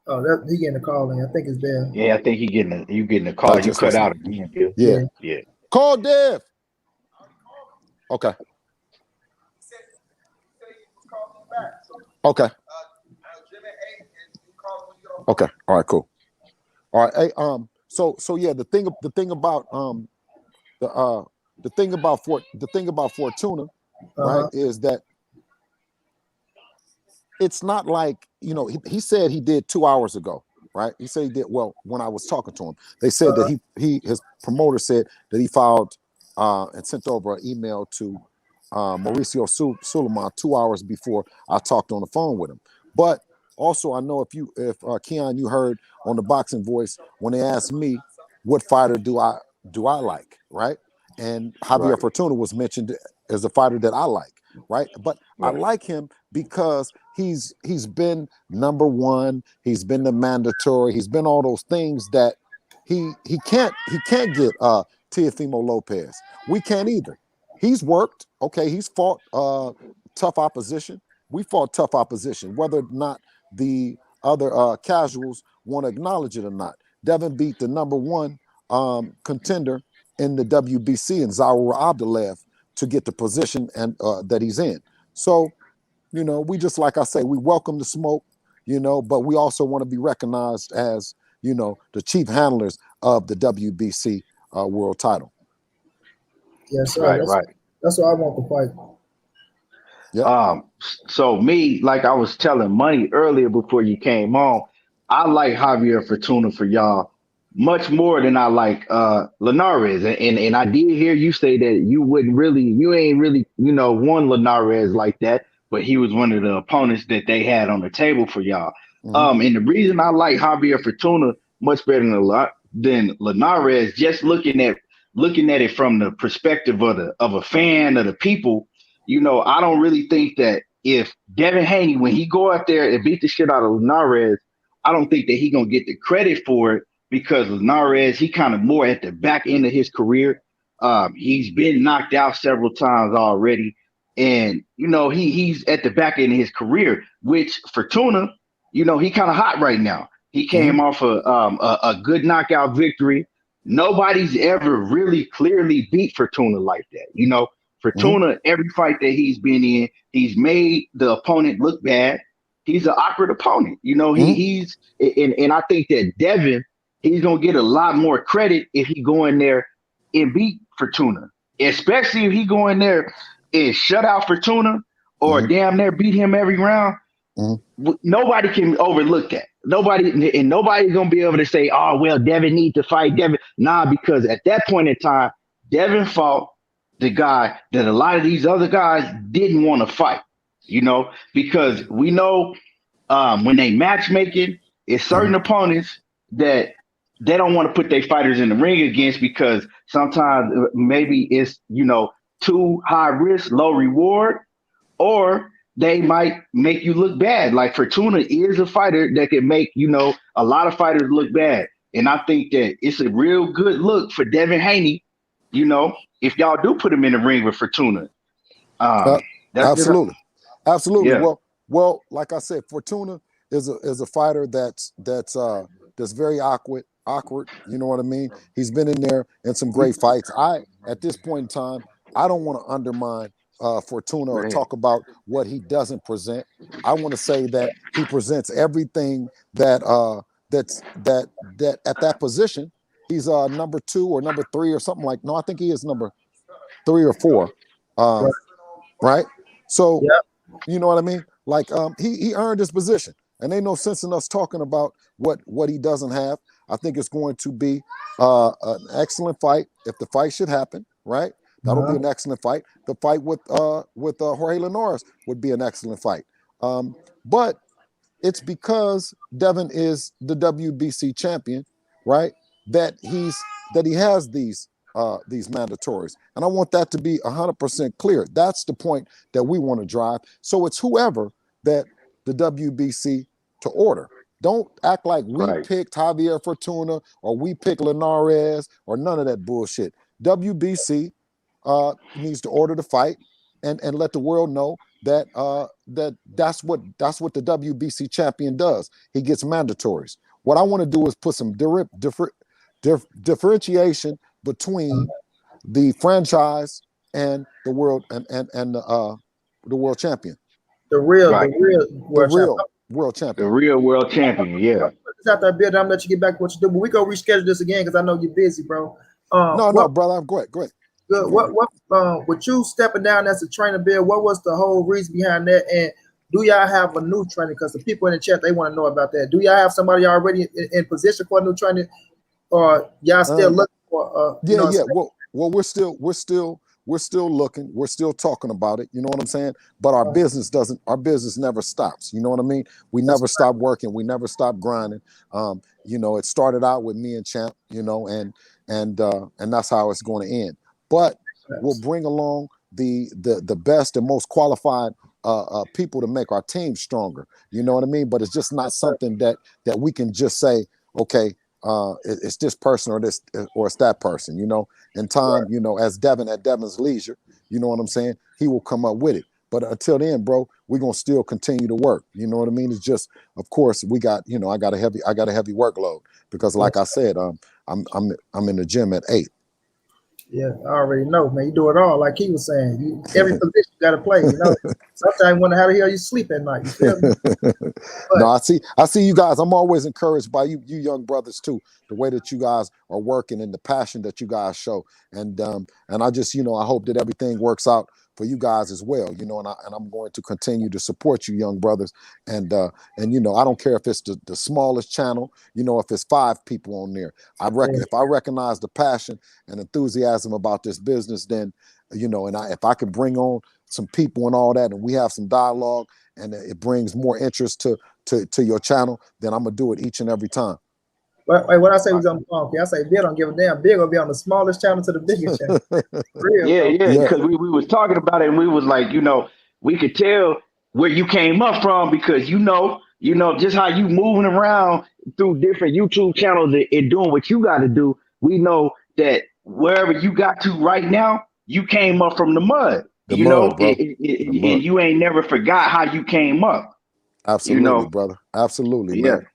Oh, that he getting a call in. I think it's there. Yeah, I think you getting a call. You cut out again, Bill. Yeah. Yeah. Call Dev. Okay. Okay. Okay. All right. Cool. All right. Hey. So yeah. The thing about Fortuna, right, is that it's not like, he said he did 2 hours ago, right? He said he did, well, when I was talking to him, they said that his promoter said that he filed and sent over an email to Mauricio Suleiman 2 hours before I talked on the phone with him. But also, I know if Keon, you heard on the Boxing Voice when they asked me what fighter do I like, right? and Javier Right. Fortuna was mentioned as a fighter that I like, right? But I Right. like him because he's been number one, he's been the mandatory, he's been all those things that he can't get Teofimo Lopez. We can't either. He's worked, okay, he's fought tough opposition. We fought tough opposition, whether or not the other casuals want to acknowledge it or not. Devin beat the number one contender in the WBC and Zaur Abdullayev to get the position and that he's in. So, you know, we just, like I say, we welcome the smoke, you know, but we also want to be recognized as, you know, the chief handlers of the WBC world title. Yes, sir. Right. Right. That's what I want to fight. Yeah. So me, like I was telling Money earlier before you came on, I like Javier Fortuna for y'all much more than I like Linares. And I did hear you say that you ain't really, won Linares like that, but he was one of the opponents that they had on the table for y'all. Mm-hmm. And the reason I like Javier Fortuna much better than Linares, just looking at it from the perspective of a fan of the people, I don't really think that if Devin Haney, when he go out there and beat the shit out of Linares, I don't think that he gonna get the credit for it because Linares, he kind of more at the back end of his career. He's been knocked out several times already, and he's at the back end of his career. Which Fortuna, he kind of hot right now. He Mm-hmm. came off a good knockout victory. Nobody's ever really clearly beat Fortuna like that. Mm-hmm. Fortuna, every fight that he's been in, he's made the opponent look bad. He's an awkward opponent. Mm-hmm. He's and I think that Devin, he's gonna get a lot more credit if he go in there and beat Fortuna, especially if he go in there and shut out Fortuna or Mm-hmm. damn near beat him every round. Mm-hmm. Nobody can overlook that. Nobody's gonna be able to say, "Oh, well, Devin needs to fight Devin." Nah, because at that point in time, Devin fought the guy that a lot of these other guys didn't want to fight. Because we know when they matchmaking, it's certain opponents that they don't want to put their fighters in the ring against because sometimes maybe it's too high risk, low reward, or they might make you look bad. Like Fortuna is a fighter that can make a lot of fighters look bad, and I think that it's a real good look for Devin Haney. If y'all do put him in the ring with Fortuna, that's just Absolutely. Absolutely. yeah. Well, like I said, Fortuna is a fighter that's very awkward. You know what I mean? He's been in there in some great fights. At this point in time, I don't want to undermine Fortuna or talk about what he doesn't present. I want to say that he presents everything that at that position. He's number 2 or number 3 or something like. No, I think he is number 3 or 4. Right. Right? So, Yeah. you know what I mean? Like he earned his position, and ain't no sense in us talking about what he doesn't have. I think it's going to be an excellent fight if the fight should happen. Right? That'll be an excellent fight. The fight with Jorge Linares would be an excellent fight. But it's because Devin is the WBC champion, right? That he has these mandatories, and I want that to be 100% clear. That's the point that we want to drive. So it's whoever that the WBC to order. Don't act like we Right. picked Javier Fortuna or we picked Linares or none of that bullshit. WBC needs to order the fight and let the world know that that's what the WBC champion does. He gets mandatories. What I want to do is put some differentiation between the franchise and the world and the world champion. The real Right. World champion. The real world champion. Yeah. It's out there, Bill. I'm gonna let you get back to what you do, but we go reschedule this again because I know you're busy, bro. No, brother. Go ahead. Good. What with you stepping down as a trainer, Bill? What was the whole reason behind that? And do y'all have a new trainer? Because the people in the chat they want to know about that. Do y'all have somebody already in position for a new trainer, or y'all still looking for? Yeah. Well, we're still looking. We're still talking about it. You know what I'm saying? But our business never stops. You know what I mean? We never stop working. We never stop grinding. It started out with me and Champ. And that's how it's going to end. but we'll bring along the best and most qualified people to make our team stronger. You know what I mean? But it's just not something that we can just say, okay, it's this person or it's that person. You know, in time, you know, as Devin at Devin's leisure, you know what I'm saying? He will come up with it. But until then, bro, we're gonna still continue to work. You know what I mean? It's just, of course, we got, you know, I got a heavy workload because, like I said, I'm in the gym at 8. Yeah, I already know, man. You do it all, like he was saying. Every position you got to play. You know, sometimes you wonder how the hell you sleep at night. You feel me? No, I see you guys. I'm always encouraged by you young brothers too. The way that you guys are working and the passion that you guys show, and I just, you know, I hope that everything works out for you guys as well. You know, and I'm going to continue to support you, young brothers. And you know, I don't care if it's the smallest channel. You know, if it's 5 people on there, if I recognize the passion and enthusiasm about this business, then, you know, and if I can bring on some people and all that, and we have some dialogue, and it brings more interest to your channel, then I'm gonna do it each and every time. But what I say was on the phone. I say Bill don't give a damn. Bill gonna be on the smallest channel to the biggest channel. Real, yeah, because we was talking about it, and we was like, you know, we could tell where you came up from because you know just how you moving around through different YouTube channels and doing what you got to do. We know that wherever you got to right now, you came up from the mud. The you mud, know, bro. and you ain't never forgot how you came up. Absolutely, you know, brother. Absolutely, yeah. man.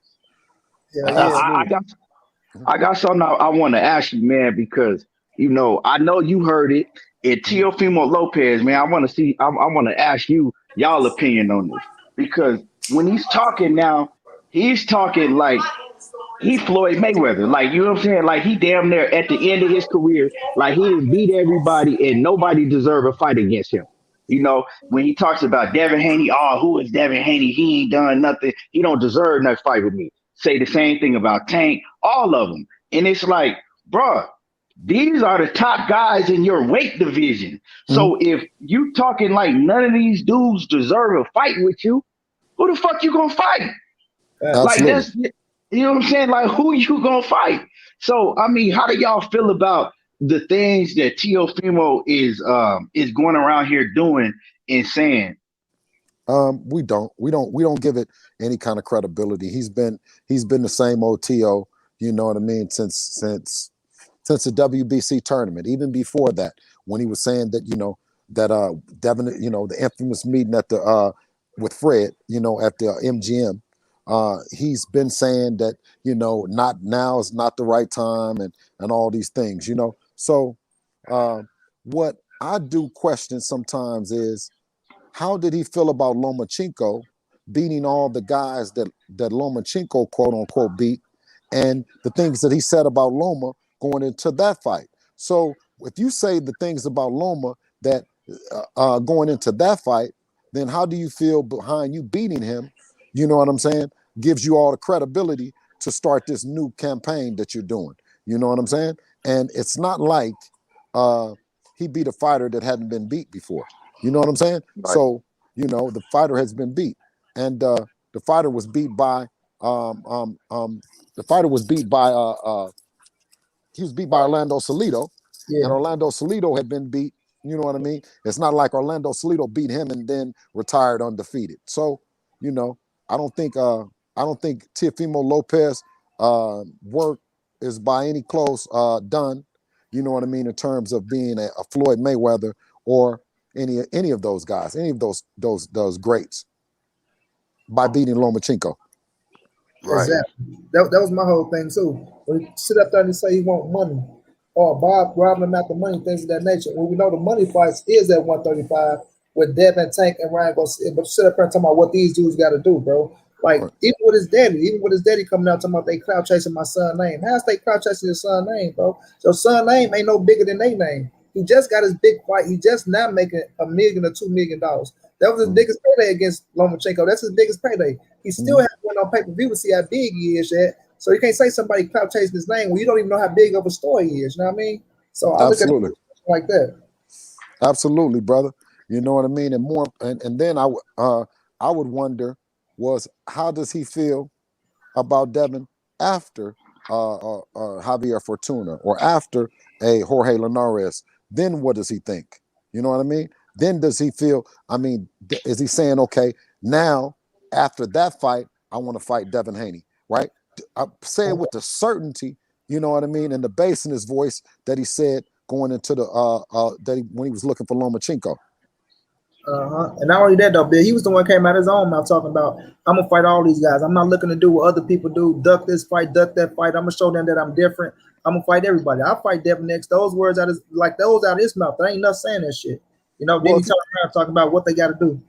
I got something I want to ask you, man, because you know I know you heard it. And Teofimo Lopez, man, I want to see. I want to ask you y'all opinion on this because when he's talking now, he's talking like he Floyd Mayweather, like you know what I'm saying, like he damn near at the end of his career, like he didn't beat everybody and nobody deserve a fight against him. You know, when he talks about Devin Haney, oh, who is Devin Haney? He ain't done nothing. He don't deserve no fight with me. Say the same thing about Tank, all of them. And it's like, bruh, these are the top guys in your weight division. So if you talking like none of these dudes deserve a fight with you, who the fuck you gonna fight? Like Absolutely. that's, you know what I'm saying? Like who you gonna fight? So I mean, how do y'all feel about the things that Teofimo is going around here doing and saying? We don't give it any kind of credibility. He's been the same OTO, you know what I mean, since the WBC tournament, even before that, when he was saying that, you know, that Devin, you know, the infamous meeting at the with Fred, you know, at the MGM. He's been saying that, you know, not now is not the right time and all these things, you know. So what I do question sometimes is, how did he feel about Lomachenko beating all the guys that Lomachenko quote unquote beat, and the things that he said about Loma going into that fight? So if you say the things about Loma that going into that fight, then how do you feel behind you beating him? You know what I'm saying? Gives you all the credibility to start this new campaign that you're doing. You know what I'm saying? And it's not like he beat a fighter that hadn't been beat before. You know what I'm saying? Right. So, you know, the fighter has been beat, and the fighter was beat by the fighter was beat by he was beat by Orlando Salido, and Orlando Salido had been beat. You know what I mean? It's not like Orlando Salido beat him and then retired undefeated. So, you know, I don't think Teofimo Lopez work is by any close done. You know what I mean, in terms of being a Floyd Mayweather or any of those guys, any of those greats, by beating Lomachenko. Right. Exactly. That was my whole thing too. When he sit up there and say he want money, or Bob robbing him out the money, things of that nature. When we know the money fights is at 135 with Devin, Tank, and Ryan Garcia, but sit up there and talking about what these dudes got to do, bro. Like even with his daddy coming out talking about they clout chasing my son's name. How's they clout chasing his son's name, bro? So son's name ain't no bigger than their name. He just got his big fight. He just now making $1 million or $2 million. That was his biggest payday against Lomachenko. That's his biggest payday. He still has one on pay-per-view to see how big he is yet. So you can't say somebody clout chasing his name when you don't even know how big of a story he is. You know what I mean? So I look at it like that. Absolutely, brother. You know what I mean? And more, and then I would wonder was, how does he feel about Devin after Javier Fortuna or after a Jorge Linares then what does he think? You know what I mean? Then does he feel, I mean, is he saying, okay, now after that fight, I want to fight Devin Haney, right? I say it with the certainty, you know what I mean, and the bass in his voice that he said going into the when he was looking for Lomachenko. And not only that though, Bill, he was the one who came out of his own mouth talking about, I'm gonna fight all these guys. I'm not looking to do what other people do, duck this fight, duck that fight. I'm gonna show them that I'm different. I'm gonna fight everybody. I'll fight Devin next. Those words out of his mouth. There ain't nothing saying that shit. You know, then he talking around talking about what they gotta do.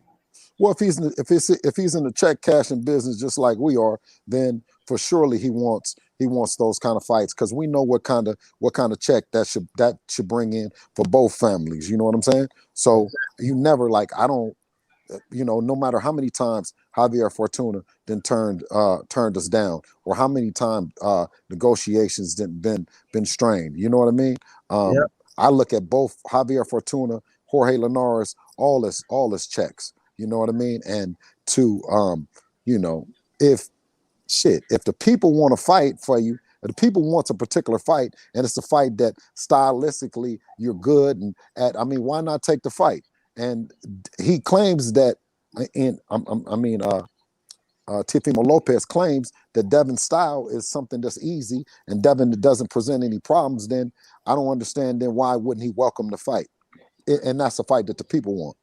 Well, if he's in the check cashing business just like we are, then for surely he wants those kind of fights, because we know what kind of check that should bring in for both families. You know what I'm saying? So you never, like, I don't, you know, no matter how many times Javier Fortuna then turned us down, or how many times negotiations been strained. You know what I mean? I look at both Javier Fortuna, Jorge Linares, all this checks. You know what I mean? And to you know, if the people want to fight for you, if the people want a particular fight, and it's a fight that stylistically you're good and at, I mean, why not take the fight? And he claims that, Teofimo Lopez claims that Devin's style is something that's easy, and Devin doesn't present any problems. Then I don't understand. Then why wouldn't he welcome the fight? And that's a fight that the people want.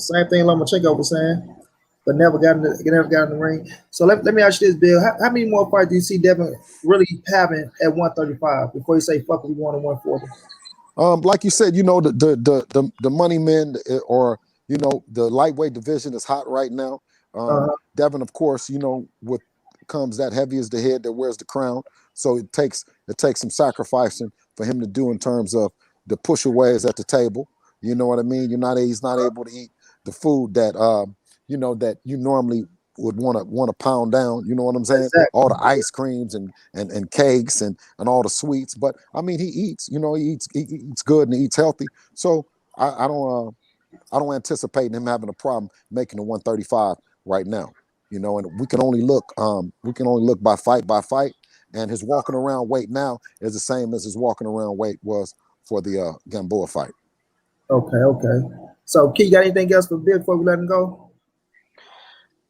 Same thing Lomachenko was saying, but never got in the ring. So let me ask you this, Bill. How many more fights do you see Devin really having at 135 before you say fuck we want to 140? Like you said, you know, the money men, or you know, the lightweight division is hot right now. Devin, of course, you know, what comes that heavy is the head that wears the crown. So it takes some sacrificing for him to do in terms of the pushaways at the table. You know what I mean? He's not able to eat the food that you know, that you normally would want to pound down. You know what I'm saying? Exactly. All the ice creams and cakes and all the sweets. But I mean, he eats. You know, he eats good and he eats healthy. So I don't anticipate him having a problem making the 135 right now. You know, and we can only look by fight, and his walking around weight now is the same as his walking around weight was for the Gamboa fight. Okay. So, Key, got anything else for Bill before we let him go?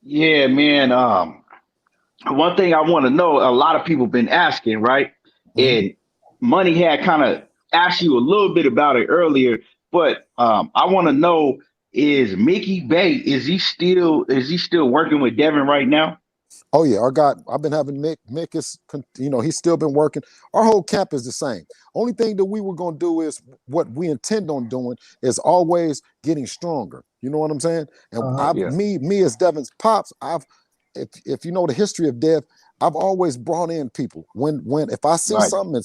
Yeah, man. One thing I want to know, a lot of people been asking, right? And Money had kind of asked you a little bit about it earlier, but I want to know, is Mickey Bay, is he still working with Devin right now? Oh yeah, I've been having Mick. Mick is, you know, he's still been working. Our whole camp is the same. Only thing that we were going to do is what we intend on doing is always getting stronger. You know what I'm saying? And me as Devin's pops, if you know the history of Dev, I've always brought in people. When if I see something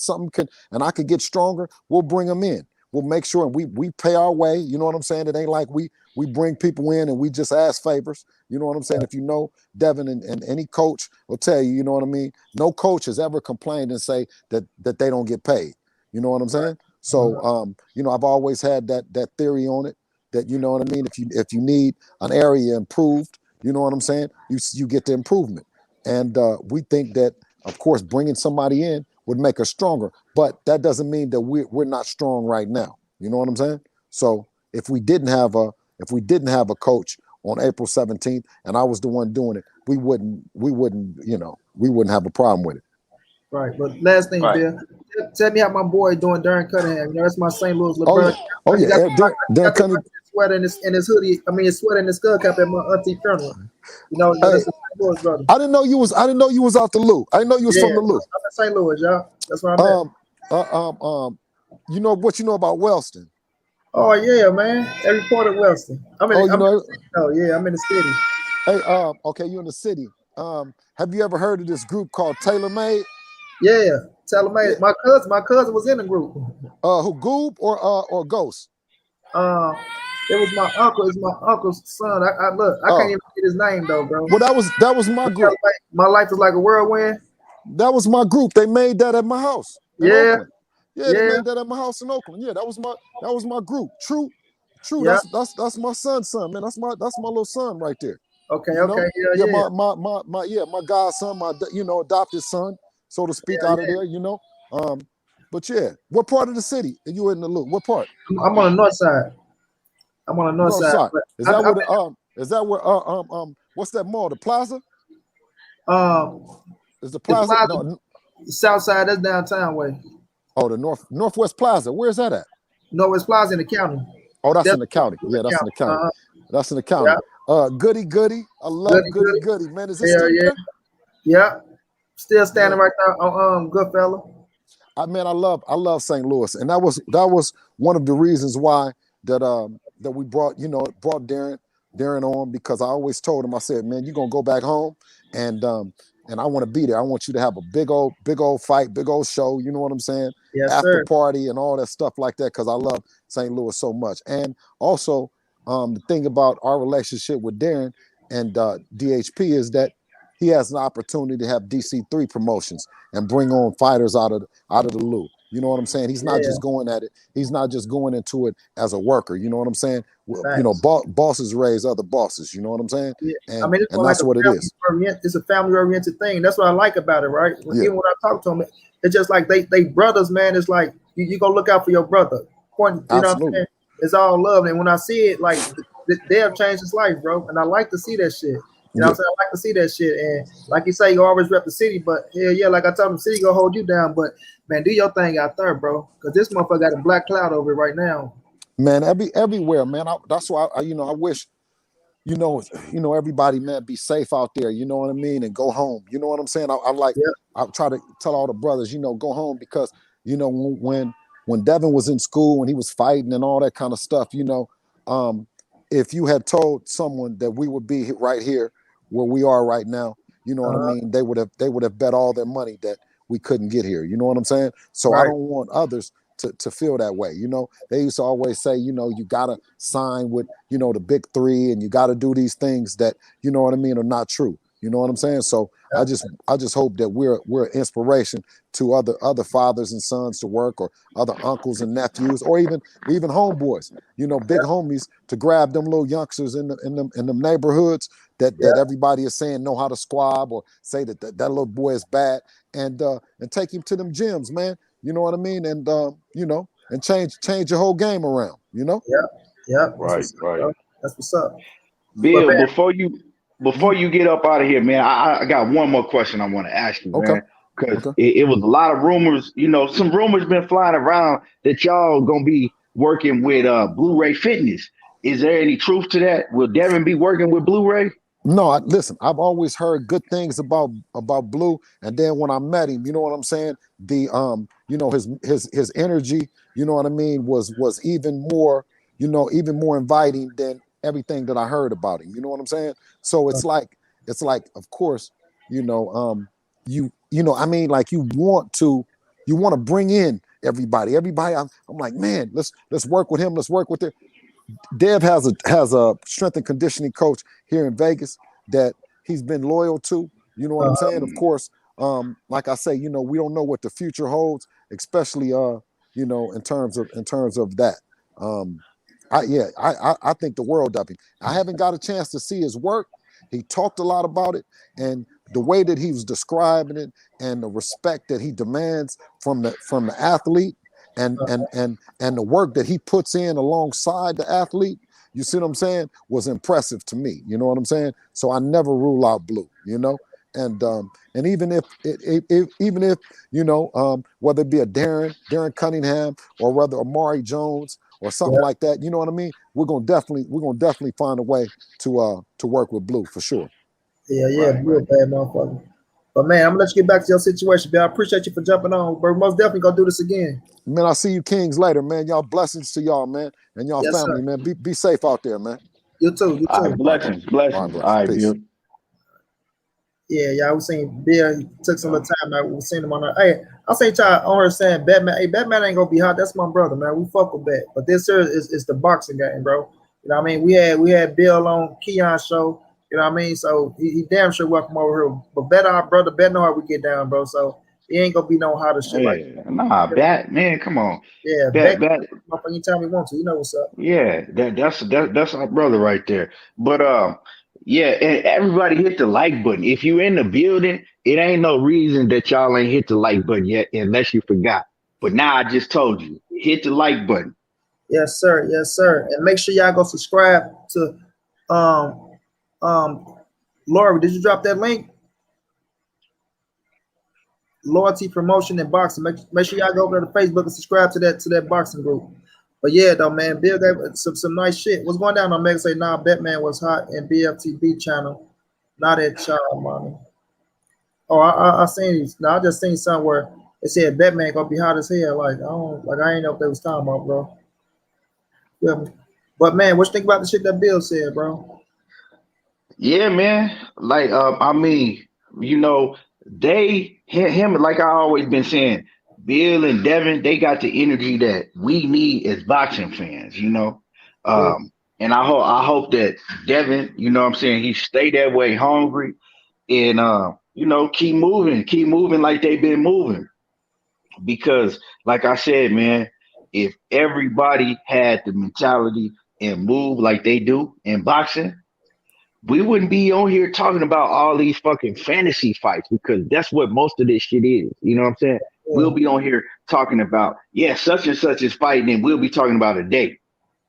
and I could get stronger, we'll bring them in. We'll make sure we pay our way. You know what I'm saying? It ain't like we bring people in and we just ask favors. You know what I'm saying? If you know Devin and any coach will tell you, you know what I mean? No coach has ever complained and say that they don't get paid. You know what I'm saying? So you know, I've always had that theory on it, that, you know what I mean, if you need an area improved, you know what I'm saying, you get the improvement. And we think that, of course, bringing somebody in would make us stronger, but that doesn't mean that we're not strong right now. You know what I'm saying? So if we didn't have a coach on April 17th and I was the one doing it, we wouldn't have a problem with it. Right. But last thing, Bill, tell me how my boy doing, Darren Cunningham. You know, that's my St. Louis LeBron. Oh yeah. Darren Cunningham sweater in his hoodie. I mean, his sweater and his skull cap at my auntie funeral. You know, that's the St. Louis brother. I didn't know you was out the Lou. I didn't know you was from the Lou. I'm in St. Louis, y'all. That's where I'm at. You know what you know about Wellston? Oh yeah, man. I reported Wellston. I'm in the city. Hey, okay, you in the city. Have you ever heard of this group called Tailor Made? Yeah, Tailor Made. Yeah. My cousin was in the group. Who, Goob or Ghost? It was my uncle. It's my uncle's son. I can't even get his name though, bro. Well, that was my group. My life is like a whirlwind. That was my group. They made that at my house. Yeah. Oakland. Yeah, they made that at my house in Oakland. Yeah, that was my group. True. Yeah. That's my son's son, man. That's my little son right there. Okay, you okay, know? My godson, my adopted son, so to speak, out of there, you know. But yeah, what part of the city are you in the loop? What part? I'm on the north side. I'm on the north North side. side. But Is that where the Is that where what's that mall? The Plaza? um, Is the the Plaza? plaza, No. south side, that's downtown way. Oh, the Northwest Plaza. Where's that at? Northwest Plaza in the county. Oh, that's in That's the county. in Yeah, the that's in the county. county. That's in the county. Yeah, Goody Goody. I love goody, Goody goody. Goody, man. Is it Hell still yeah. there? Yeah. Still standing Man, right there on Goodfella. I love St. Louis, and that was one of the reasons why that we brought Darren on, because I always told him, I said, man, you're gonna go back home, and I want to be there. I want you to have a big old fight, big old show. You know what I'm saying? Yes, After sir. party and all that stuff like that, because I love St. Louis so much. And also, the thing about our relationship with Darren and DHP is that he has an opportunity to have DC3 promotions and bring on fighters out of the loop. You know what I'm saying? He's not Yeah. just going at it. He's not just going into it as a worker. You know what I'm saying? Facts. Bosses raise other bosses. You know what I'm saying? Yeah. And It's more that's like what it is. it's a family oriented thing. That's what I like about it, right? Yeah. Even when I talk to them, it's just like they brothers, man. It's like you gonna look out for your brother. Point, you know what I'm saying? It's all love. And when I see it, like they have changed his life, bro. And I like to see that shit. You know what I'm saying? I like to see that shit. And like you say, you always rep the city, but hell yeah, like I told him, the city gonna hold you down. But man, do your thing out there, bro. Because this motherfucker got a black cloud over it right now. Man, everywhere, man. That's why I wish, everybody, man, be safe out there. You know what I mean, and go home. You know what I'm saying? I try to tell all the brothers, go home, because when Devin was in school and he was fighting and all that kind of stuff, if you had told someone that we would be right here where we are right now, you know what I mean, they would have bet all their money that we couldn't get here. You know what I'm saying? So I don't want others to feel that way. They used to always say, you gotta sign with, the big three, and you gotta do these things that, you know what I mean, are not true. You know what I'm saying? So I just hope that we're inspiration to other fathers and sons to work, or other uncles and nephews, or even homeboys, big homies, to grab them little youngsters in them neighborhoods that everybody is saying know how to squab, or say that little boy is bad, and take him to them gyms, man. You know what I mean? And and change your whole game around, Yeah. Right. That's what's up. Bill, Man, before you get up out of here, man, I got one more question I want to ask you, Okay. man. Because Okay. it was a lot of rumors, some rumors been flying around that y'all gonna be working with Blu-ray Fitness. Is there any truth to that? Will Devin be working with Blu-ray? No, listen, I've always heard good things about Blue, and then when I met him, you know what I'm saying? The his energy, you know what I mean, was even more, even more inviting than everything that I heard about him. You know what I'm saying? So it's like, of course, I mean, like, you want to bring in everybody. I'm like, man, let's work with him. Let's work with it. Dev has a strength and conditioning coach here in Vegas that he's been loyal to. You know what I'm saying? Of course, like I say, we don't know what the future holds, especially in terms of that. I think the world of him. I haven't got a chance to see his work. He talked a lot about it, and the way that he was describing it, and the respect that he demands from the athlete, and the work that he puts in alongside the athlete, you see what I'm saying, was impressive to me. You know what I'm saying? So I never rule out Blue, and even if whether it be a Darren Cunningham, or whether Amari Jones or something like that, you know what I mean, we're gonna definitely find a way to work with Blue for sure. Yeah, real bad motherfucker. But man, I'm gonna let you get back to your situation, man. I appreciate you for jumping on, but we're most definitely gonna do this again. Man, I'll see you Kings later, man. Y'all blessings to y'all, man, and y'all Yes, family, sir. man. Be safe out there, man. You too. All right, All right, bro. blessings. All right, Peace. Bill. Yeah, I was saying Bill, he took some of the time. I was seeing him on there. Hey, I say y'all on her saying Batman. Hey, Batman ain't gonna be hot. That's my brother, man. We fuck with Bat. But this here is the boxing game, bro. You know what I mean? We had Bill on Keon's show. You know what I mean? So he damn sure welcome over here. But Bet our brother, Bet know how we get down, bro. So he ain't gonna be no hotter shit like that. Nah, man, come on. Yeah, Bet, Bet bet. anytime he wants to. You know what's up. Yeah, that's our brother right there. But yeah, and everybody hit the like button. If you in the building, it ain't no reason that y'all ain't hit the like button yet, unless you forgot. But now I just told you, hit the like button. Yes, sir. Yes, sir. And make sure y'all go subscribe to um Lori. Did you drop that link? Loyalty Promotion and Boxing. Make sure y'all go over to Facebook and subscribe to that boxing group. But yeah, though, man, Bill gave some nice shit. What's going down on Mega say nah, Batman was hot in BFTB channel, not at Child Money. Oh, I seen these. No, I just seen somewhere it said Batman gonna be hot as hell. I ain't know what they was talking about, bro. Yeah. But man, what you think about the shit that Bill said, bro? Yeah, man. Like, I mean, you know, him, like I always been saying, Bill and Devin, they got the energy that we need as boxing fans, you know. Yeah, And I hope that Devin, you know what I'm saying, he stay that way hungry and you know, keep moving like they've been moving. Because like I said, man, if everybody had the mentality and move like they do in boxing, we wouldn't be on here talking about all these fucking fantasy fights because that's what most of this shit is. You know what I'm saying? We'll yeah, be on here talking about, yeah, such and such is fighting, and we'll be talking about a date.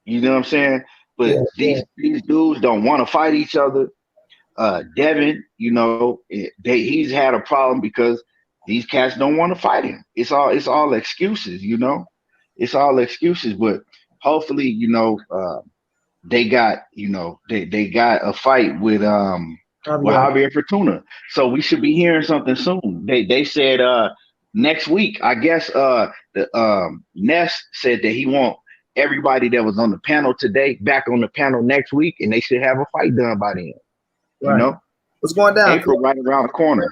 You know what I'm saying? But yeah, yeah. these dudes don't want to fight each other. Devin, you know, he's had a problem because these cats don't want to fight him. It's all excuses, you know. It's all excuses, but hopefully, you know, they got they got a fight I'll be with right. Javier Fortuna. So we should be hearing something soon. They said next week. I guess the Ness said that he want everybody that was on the panel today back on the panel next week, and they should have a fight done by then. You Right. know, What's going down? April right around the corner.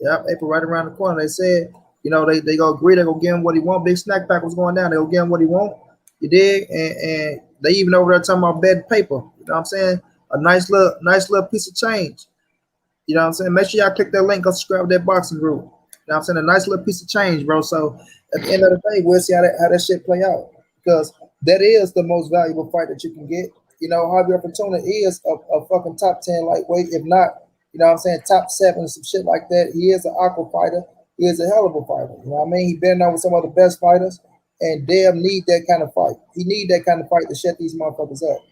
Yeah, April right around the corner. They said, they go agree, they go give him what he want. Big snack pack was going down. They go give him what he want. You dig? And they even over there talking about bed paper. You know what I'm saying? A nice little piece of change. You know what I'm saying? Make sure y'all click that link, go subscribe to that boxing group. You know what I'm saying? A nice little piece of change, bro. So at the end of the day, we'll see how that shit play out. Because that is the most valuable fight that you can get. Javier Fortuna is a fucking top 10 lightweight, if not, what I'm saying, top 7, some shit like that. He is an aqua fighter. He is a hell of a fighter. You know what I mean? He been out with some of the best fighters, and damn need that kind of fight. He need that kind of fight to shut these motherfuckers up.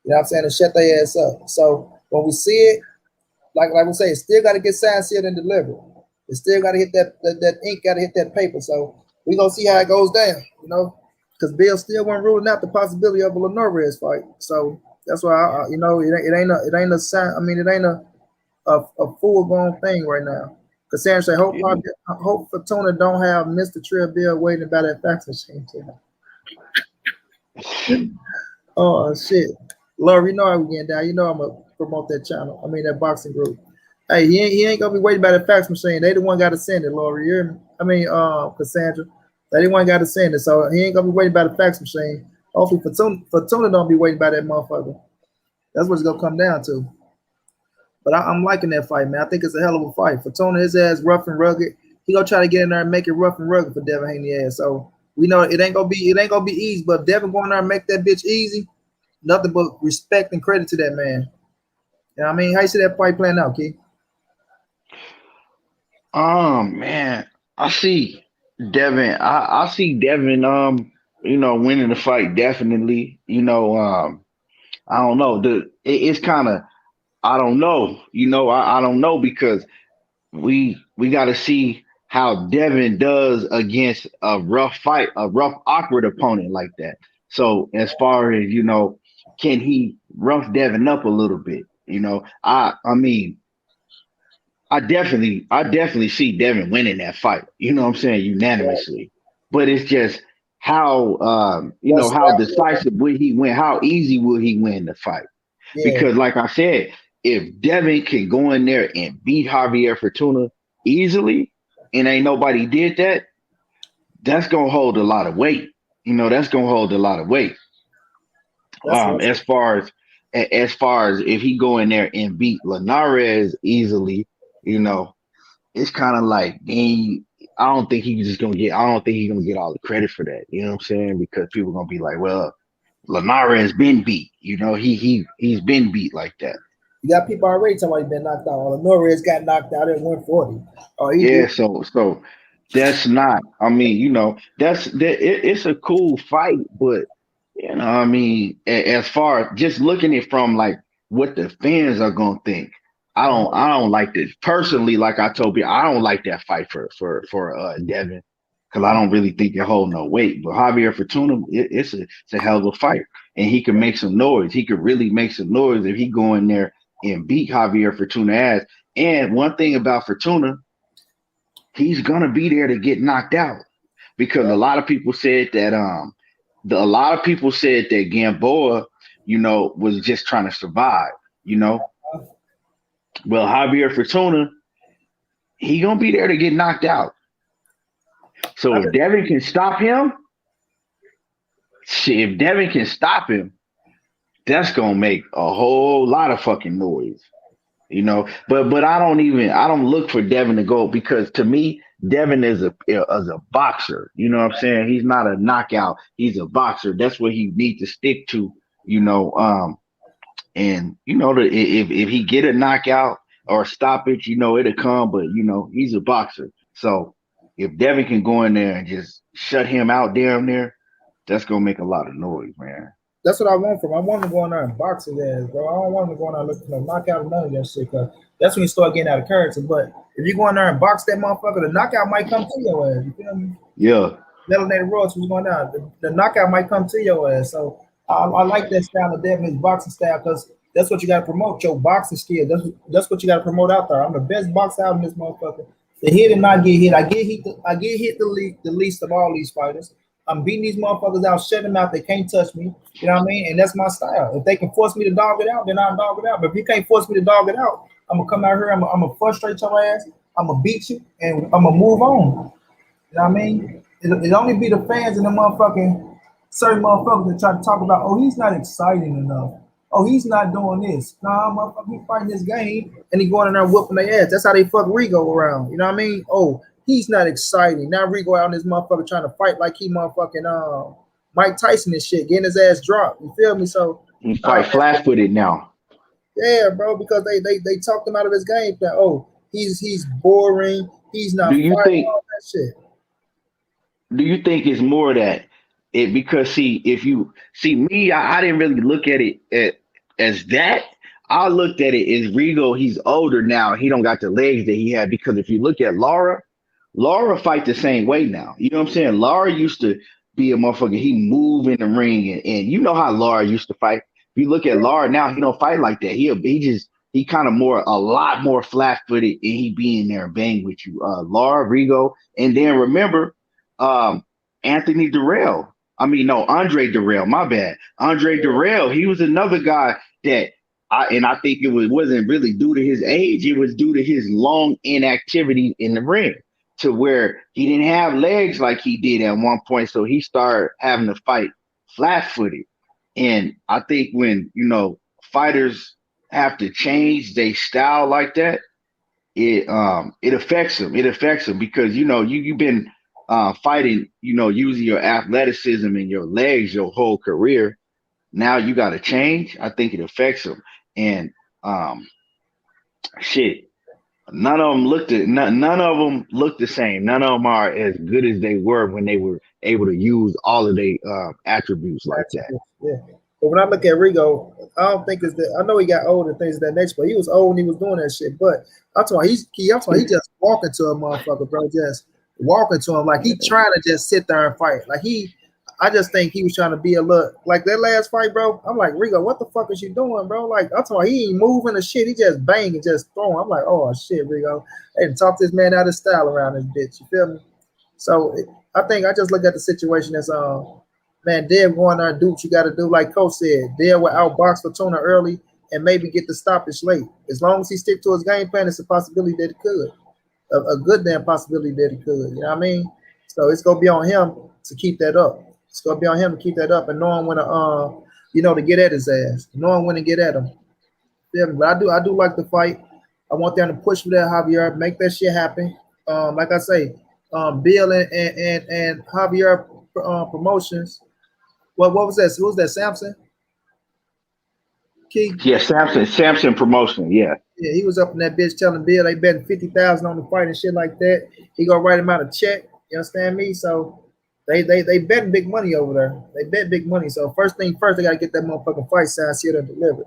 You know what I'm saying? To shut their ass up. So when we see it, like we say, it still got to get signed, sealed, and delivered. It still got to hit that ink, got to hit that paper. So we gonna see how it goes down, because Bill still wasn't ruling out the possibility of a Linares fight. So that's why it ain't a sign. I mean, it ain't a full blown thing right now. Cassandra say, Yeah. hope Fortuna don't have Mr. Trill Bill waiting about that fax machine too. Oh shit, Laura, you know how we getting down. You know I'm gonna promote that channel. I mean that boxing group. Hey, he ain't gonna be waiting by the fax machine. They the one got to send it, Laura. You hear me? I mean, Cassandra. They the one got to send it, so he ain't gonna be waiting by the fax machine. Hopefully, Fortuna don't be waiting by that motherfucker. That's what it's gonna come down to. But I'm liking that fight, man. I think it's a hell of a fight. Fortuna, his ass rough and rugged. He gonna try to get in there and make it rough and rugged for Devin Haney ass. So we know it ain't gonna be easy. But Devin going there and make that bitch easy, nothing but respect and credit to that man. You know what I mean? How you see that fight playing out, Key? Man, I see Devin. I see Devin. Winning the fight definitely. I don't know. It's kind of I don't know. I don't know because we got to see how Devin does against a rough fight, a rough, awkward opponent like that. So as far as can he rough Devin up a little bit? I mean, I definitely see Devin winning that fight. You know what I'm saying, unanimously. But it's just how That's how decisive will he win? How easy will he win the fight? yeah, Because, like I said, if Devin can go in there and beat Javier Fortuna easily, and ain't nobody did that, that's gonna hold a lot of weight. That's gonna hold a lot of weight. that's As far as if he go in there and beat Linares easily, you know, it's kind of like I don't think he's gonna get all the credit for that. You know what I'm saying? Because people are gonna be like, well, Linares been beat. He's been beat like that. you got people already talking about he been knocked out. Well, Norris got knocked out at 140. Oh, he Yeah, did. so That's not. I mean, it's a cool fight, but I mean, as far as just looking at it from like what the fans are gonna think, I don't like this personally. Like I told you, I don't like that fight for Devin because I don't really think it hold no weight. But Javier Fortuna, it's a hell of a fight, and he can make some noise. He could really make some noise if he go in there and beat Javier Fortuna ass. And one thing about Fortuna, he's gonna be there to get knocked out because a lot of people said that a lot of people said that Gamboa, was just trying to survive, you know. Well, Javier Fortuna, he gonna be there to get knocked out. So if Devin can stop him, shit, if Devin can stop him, that's gonna make a whole lot of fucking noise. But I don't look for Devin to go because to me Devin is a boxer. You know what I'm saying? He's not a knockout. He's a boxer. That's what he needs to stick to. And if he get a knockout or a stoppage, it'll come. But he's a boxer. So if Devin can go in there and just shut him out down there, that's gonna make a lot of noise, man. That's what I want from him. I want him to go in there and box his ass, bro. I don't want him to go in there looking for no knockout or none of that shit, because that's when you start getting out of character. But if you go in there and box that motherfucker, the knockout might come to your ass. You feel me? Yeah. Melanated Royce was going down. The knockout might come to your ass. So I like that style of Devin, his boxing style, because that's what you got to promote, your boxing skill. That's what you got to promote out there. I'm the best boxer out in this motherfucker. The hit and not get hit. I get hit. I get hit the least of all these fighters. I'm beating these motherfuckers out, shutting them out. They can't touch me. You know what I mean? And that's my style. If they can force me to dog it out, then I'll dog it out. But if you can't force me to dog it out, I'm gonna come out here. I'm gonna frustrate your ass. I'm gonna beat you, and I'm gonna move on. You know what I mean? It only be the fans and the motherfucking certain motherfuckers that try to talk about, oh, he's not exciting enough. Oh, he's not doing this. Nah, motherfucker, he fighting this game and he going in there whooping their ass. That's how they fuck Rigo around. You know what I mean? Oh, he's not exciting. Now Rigo out in this motherfucker trying to fight like he motherfucking Mike Tyson and shit, getting his ass dropped. You feel me? So he fight flat footed now. Yeah, bro, because they talked him out of his game plan. Oh, he's boring. He's not fighting all that shit. Do you think it's more that it because if you see me, I didn't really look at it as that. I looked at it as Rigo. He's older now. He don't got the legs that he had because if you look at Laura fight the same way now. You know what I'm saying? Laura used to be a motherfucker. He move in the ring and you know how Laura used to fight. If you look at Laura now, he don't fight like that. He kind of a lot more flat footed and he be in there and bang with you. Laura, Rigo, and then remember. Anthony Durrell. I mean, no, Andre Durrell. My bad. Andre Durrell. He was another guy that I think it wasn't really due to his age. It was due to his long inactivity in the ring, to where he didn't have legs like he did at one point. So he started having to fight flat-footed. And I think when fighters have to change their style like that, it affects them. It affects them because you've been fighting, using your athleticism and your legs your whole career. Now you got to change. I think it affects them. And shit, none of them look the same. None of them are as good as they were when they were able to use all of their attributes like that. Yeah. But when I look at Rigo, I don't think it's that. I know he got old and things of that nature, but he was old when he was doing that shit. But I'm talking, he just walking to a motherfucker, bro. Just walking to him like he trying to just sit there and fight. Like I just think he was trying to be a look like that last fight, bro. I'm like, Rigo, what the fuck is you doing, bro? Like I'm talking, he ain't moving the shit. He just banging, just throwing. I'm like, oh shit, Rigo. They done talk this man out of style around this bitch. You feel me? So I think I just look at the situation as man, Dev going there and do what you got to do. Like Coach said, Dev will outbox Fortuna early and maybe get the stoppage late. As long as he stick to his game plan, it's a possibility that he could. A good damn possibility that he could. You know what I mean? So it's gonna be on him to keep that up. It's gonna be on him to keep that up and knowing when to to get at his ass, knowing when to get at him. Yeah, but I do like the fight. I want them to push for that, Javier, make that shit happen. Like I say, Bill and Javier Promotions. What was that? Who was that? Samson? Key. Yeah, Samson promotion. Yeah. Yeah, he was up in that bitch telling Bill they betting 50,000 on the fight and shit like that. He gonna write him out a check. You understand me? So they betting big money over there. They bet big money. So first thing first, they gotta get that motherfucking fight signed, see it and delivered.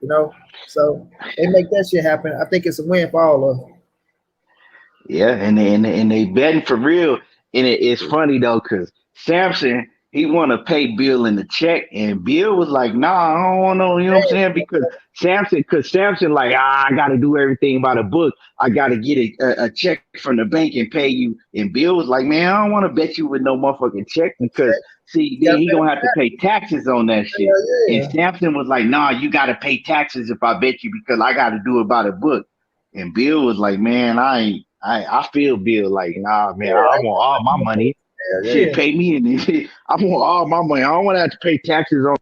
You know. So they make that shit happen. I think it's a win for all of them. Yeah, and they betting for real. And it's funny though, because Samson, he want to pay Bill in the check, and Bill was like, "Nah, I don't want no." You know what I'm saying? Because Samson, like, I got to do everything by the book. I got to get a check from the bank and pay you. And Bill was like, "Man, I don't want to bet you with no motherfucking check because see, You then gotta he pay gonna them have to back. pay taxes on that shit." Hell And yeah. Samson was like, "Nah, you got to pay taxes if I bet you because I got to do it by the book." And Bill was like, "Man, I ain't." I feel Bill like, nah, man, I Yeah, want all my money. hell Shit, yeah. pay me and I want all my money. I don't want to have to pay taxes on.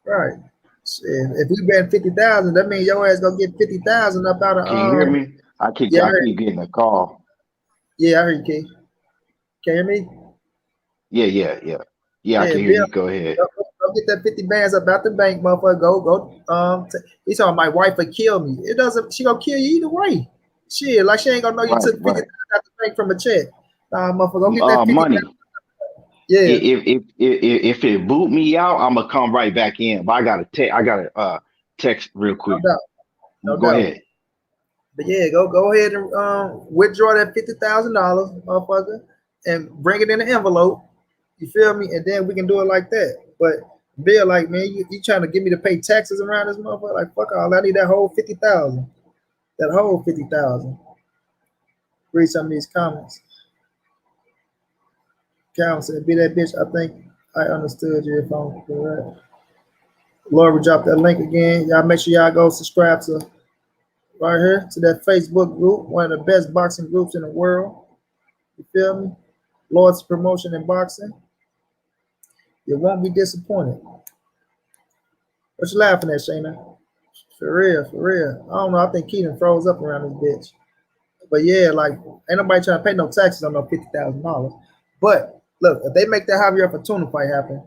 Right. Shit. If we bet 50,000, that means your ass gonna get 50,000 up out of Can you hear me? yeah, I keep getting a call. yeah, I heard you, Key. Can you hear me? Yeah. I Yeah, can hear Bill, you. Go ahead. go get that 50 bands up out the bank, motherfucker. Go. He's talking my wife would kill me. It doesn't. She gonna kill you either way. Shit, like she ain't gonna know you Right, took 50,000 right. out the bank from a check. Motherfucker, go get that 50. Money. Yeah, If it boot me out, I'm gonna come right back in. But I gotta text real no quick. doubt, no Go doubt. ahead. But yeah, go ahead and withdraw that $50,000, motherfucker, and bring it in an envelope. You feel me? And then we can do it like that. But Bill, like, man, you trying to get me to pay taxes around this motherfucker? Like, fuck all. I need that whole 50,000. That whole 50,000. Read some of these comments. Calvin said, "Be that bitch." I think I understood you if I'm correct. Laura dropped that link again. Y'all make sure y'all go subscribe to right here to that Facebook group, one of the best boxing groups in the world. You feel me? Lord's Promotion in Boxing. You won't be disappointed. What you laughing at, Shayna? For real, for real. I don't know. I think Keaton froze up around this bitch. But yeah, like ain't nobody trying to pay no taxes on no $50,000. But look, if they make that Javier Fortuna fight happen,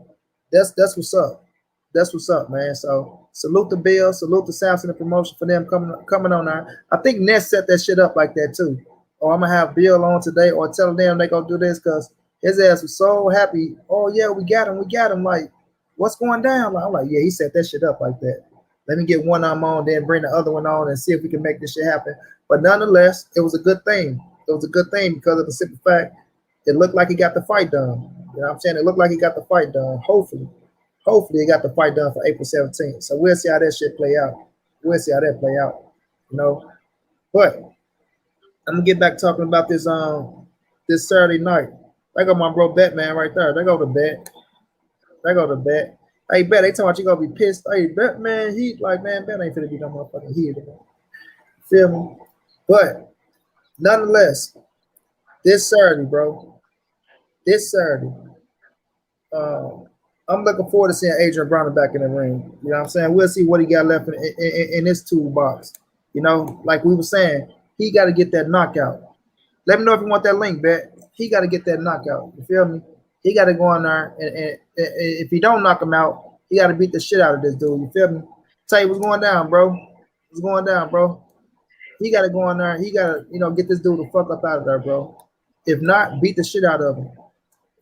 that's what's up. That's what's up, man. So salute the Bill, salute the Samson and promotion for them coming on there. I think Ness set that shit up like that too. Oh, I'm gonna have Bill on today, or tell them they gonna do this because his ass was so happy. Oh yeah, we got him. Like, what's going down? Like, I'm like, yeah, he set that shit up like that. Let me get one arm on, then bring the other one on and see if we can make this shit happen. But nonetheless, it was a good thing. It was a good thing because of the simple fact it looked like he got the fight done. You know what I'm saying? It looked like he got the fight done. Hopefully he got the fight done for April 17th. So we'll see how that shit play out. We'll see how that play out. You know. But I'm gonna get back talking about this Saturday night. There go my bro Batman right there. There go the Bet. There go the Bet. Hey, Bet, they talking about you gonna be pissed. Hey, Bet, man, he like, man, Bet ain't finna be no motherfucking heat. Feel me? But nonetheless, this Saturday, bro. This Saturday, I'm looking forward to seeing Adrian Broner back in the ring. You know what I'm saying? We'll see what he got left in his toolbox. You know, like we were saying, he got to get that knockout. Let me know if you want that link, Bet. He got to get that knockout. You feel me? He got to go in there, and if he don't knock him out, he got to beat the shit out of this dude. You feel me? Tell you what's going down, bro. What's going down, bro? He got to go in there. He got to, get this dude the fuck up out of there, bro. If not, beat the shit out of him. You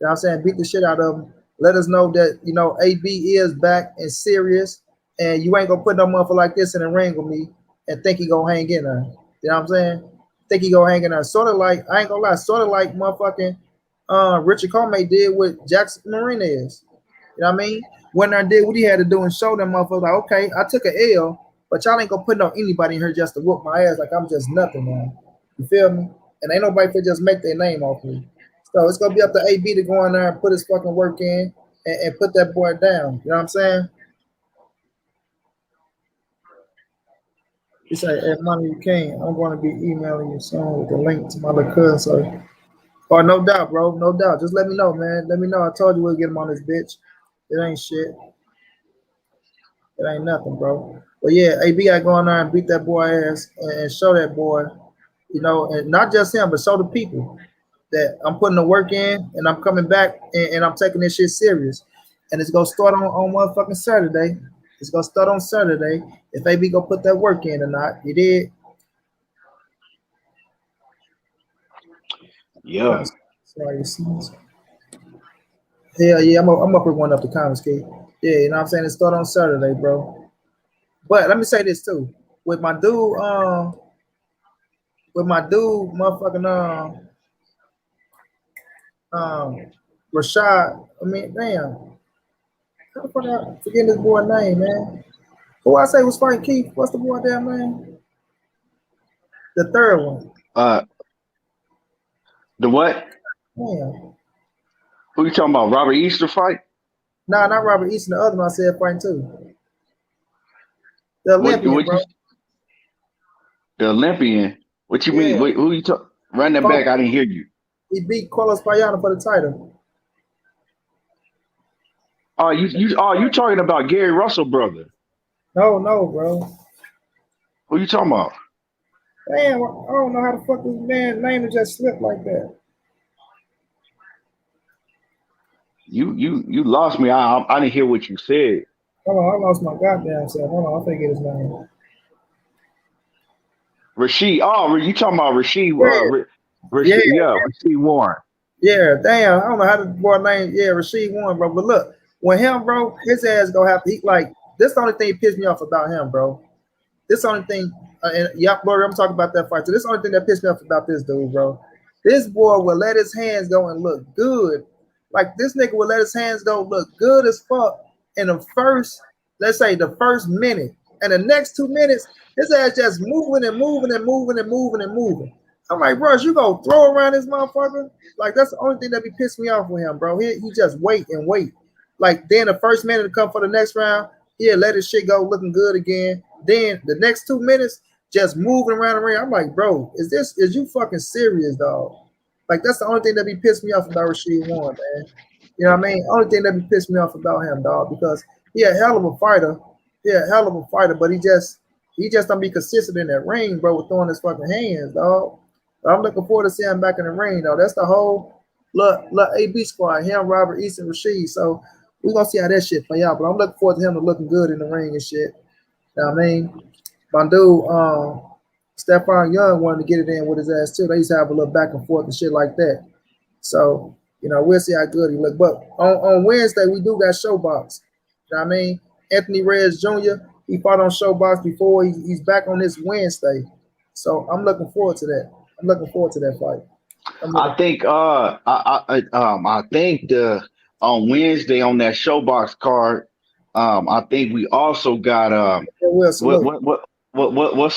know what I'm saying? Beat the shit out of him. Let us know that, AB is back and serious, and you ain't gonna put no motherfucker like this in the ring with me and think he gonna hang in there. You know what I'm saying? Think he gonna hang in there. Sort of like, I ain't gonna lie, sort of like motherfucking Richard Comey did with Jackson Martinez. You know what I mean? Went there and did what he had to do and showed them motherfuckers like, okay, I took an L, but y'all ain't gonna put no anybody in here just to whoop my ass like I'm just nothing, man. You feel me? And ain't nobody could just make their name off me. So it's gonna be up to AB to go in there and put his fucking work in and put that boy down. You know what I'm saying? He said, "Hey, money you can. I'm going to be emailing you soon with the link to my little cousin." So, oh, no doubt, bro. No doubt. Just let me know, man. Let me know. I told you we'll get him on this bitch. It ain't shit. It ain't nothing, bro. But yeah, AB got to go in there and beat that boy ass and show that boy, and not just him, but show the people that I'm putting the work in and I'm coming back and I'm taking this shit serious. And it's gonna start on motherfucking Saturday. It's gonna start on Saturday. If AB gonna put that work in or not, you did. Yeah. Sorry, hell yeah, I'm up with one up the comments, kid. Yeah, you know what I'm saying? It start on Saturday, bro. But let me say this too. With my dude, motherfucking Rashad. I mean, damn. How the fuck I forgetting this boy name, man? Who I say was fighting Keith? What's the boy damn name? The third one. The what? Damn. Who you talking about? Robert Easter fight? Nah, not Robert Easton. The other one I said fighting too. The Olympian, bro. The Olympian. What you Yeah. mean? Wait, who you talk? Run that back. I didn't hear you. He beat Carlos Payano for the title. Oh, you talking about Gary Russell, brother? No, bro. Who you talking about? Damn, I don't know how the fuck this man's name just slipped like that. You lost me. I didn't hear what you said. Hold on, I lost my goddamn self. Hold on, I'll forget his name. Rasheed. Oh, you talking about Rasheed? Yeah. Rasheed Warren. Yeah, damn. I don't know how the boy name. Yeah, Rasheed Warren, bro. But look, when him, bro, his ass gonna have to eat like this. The only thing that pissed me off about him, bro. This only thing, and yeah, Lord, I'm talking about that fight. So this only thing that pissed me off about this dude, bro. This boy will let his hands go and look good. Like this nigga will let his hands go look good as fuck in the first, let's say the first minute, and the next 2 minutes, his ass just moving and moving and moving and moving and moving. I'm like, bro, you gonna throw around this motherfucker? Like that's the only thing that be pissing me off with him, bro. He just wait and wait. Like then the first minute to come for the next round, he'll let his shit go looking good again. Then the next 2 minutes, just moving around the ring. I'm like, bro, is you fucking serious, dog? Like that's the only thing that be pissed me off about Rasheed Warren, man. You know what I mean? Only thing that be pissed me off about him, dog, because he a hell of a fighter. But he just don't be consistent in that ring, bro, with throwing his fucking hands, dog. But I'm looking forward to seeing him back in the ring, though. That's the whole look AB squad, him, Robert, Easton, Rasheed. So we're gonna see how that shit play out. But I'm looking forward to him to looking good in the ring and shit. You know what I mean? My dude, Stephon Young wanted to get it in with his ass too. They used to have a little back and forth and shit like that. So, you know, we'll see how good he look. But on Wednesday, we do got Showbox. You know what I mean? Anthony Reyes Jr., he fought on Showbox before. He's back on this Wednesday. So I'm looking forward to that. I'm looking forward to that fight. I think on Wednesday on that Showbox card, I think we also got what's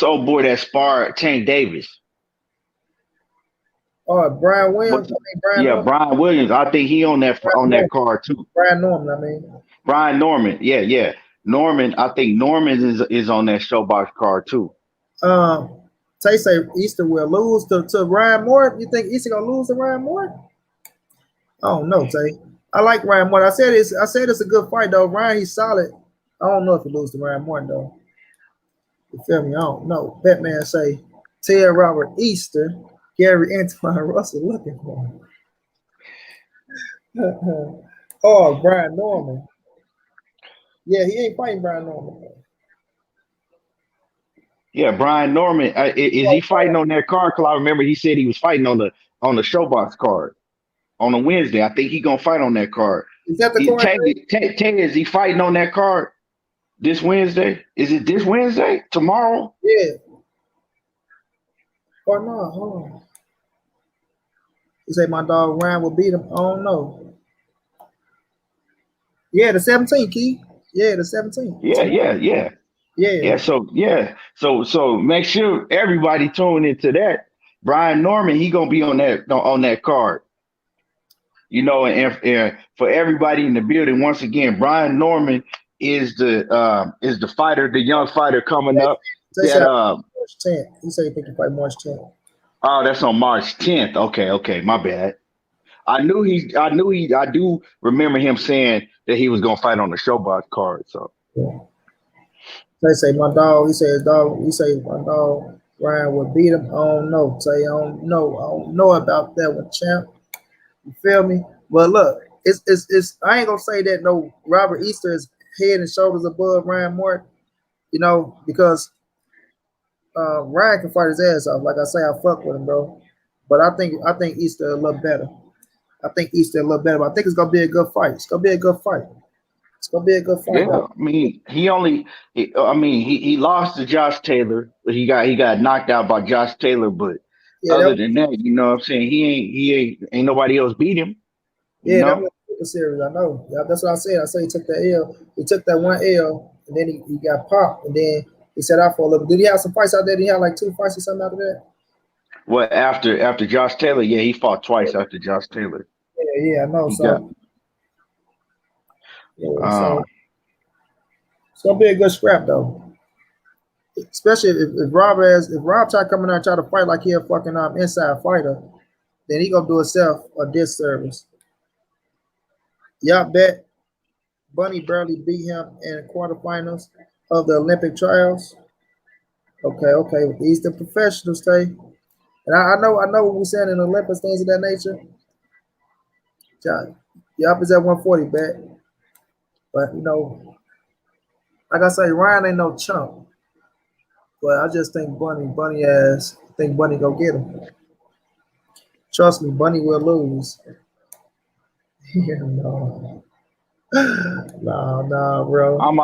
old boy that sparred Tank Davis? Oh, Brian Williams. Brian Williams. I think he on that card too. Brian Norman. Brian Norman. Yeah. Norman. I think Norman is on that Showbox card too. Tay say Easter will lose to Ryan Moore. You think Easter gonna lose to Ryan Moore? I don't know, Tay. I like Ryan Moore. I said it's a good fight though. Ryan, he's solid. I don't know if he loses to Ryan Moore though. You feel me? I don't know. Batman say tell Robert Easter, Gary Antoine Russell looking for him. Oh, Brian Norman. Yeah, he ain't fighting Brian Norman. Yeah, Brian Norman. Is he fighting on that card? Because I remember he said he was fighting on the Showbox card on a Wednesday. I think he gonna fight on that card. Is that the card? Tank, is he fighting on that card this Wednesday? Is it this Wednesday? Tomorrow? Yeah. Or no, hold on. You say my dog Ryan will beat him? I don't know. Yeah, the 17th, Keith. Yeah, the 17th. Yeah. So make sure everybody tune into that. Brian Norman, he gonna be on that card. You know, and for everybody in the building, once again, Brian Norman is the fighter, the young fighter coming up. March 10th. He said he think he fight March 10th. Oh, that's on March 10th. Okay, my bad. I do remember him saying that he was gonna fight on the Showbox card. So yeah. They say my dog. He said my dog Ryan would beat him. I don't know. Say I don't know about that one, champ. You feel me? But look, it's I ain't gonna say that no Robert Easter is head and shoulders above Ryan Morton. You know, because Ryan can fight his ass off. Like I say, I fuck with him, bro. But I think Easter a little better. I think Easter a little better. But I think it's gonna be a good fight. It's gonna be a good fight. It's gonna be a good fight. Yeah, Though. I mean, he lost to Josh Taylor, but he got knocked out by Josh Taylor. But Yeah, other than that, you know what I'm saying, ain't nobody else beat him. You that know was a series. I know. Yeah, that's what I said. I said he took that L. He took that one L, and then he got popped, and then he set out for a little. Did he have some fights out there? Did he have like 2 fights or something after that? what after Josh Taylor? Yeah, he fought twice after Josh Taylor. Yeah, I know. He got So it's gonna be a good scrap though. Especially if Rob try coming out and try to fight like he a fucking inside fighter, then he gonna do himself a disservice. Y'all bet Bunny barely beat him in quarterfinals of the Olympic trials. Okay. These the professionals, Tay. And I know what we're saying in the Olympics, things of that nature. Yup is at 140, bet. But you know, like I say, Ryan ain't no chump. But I just think Bunny ass, I think Bunny go get him. Trust me, Bunny will lose. No. No, bro. I'm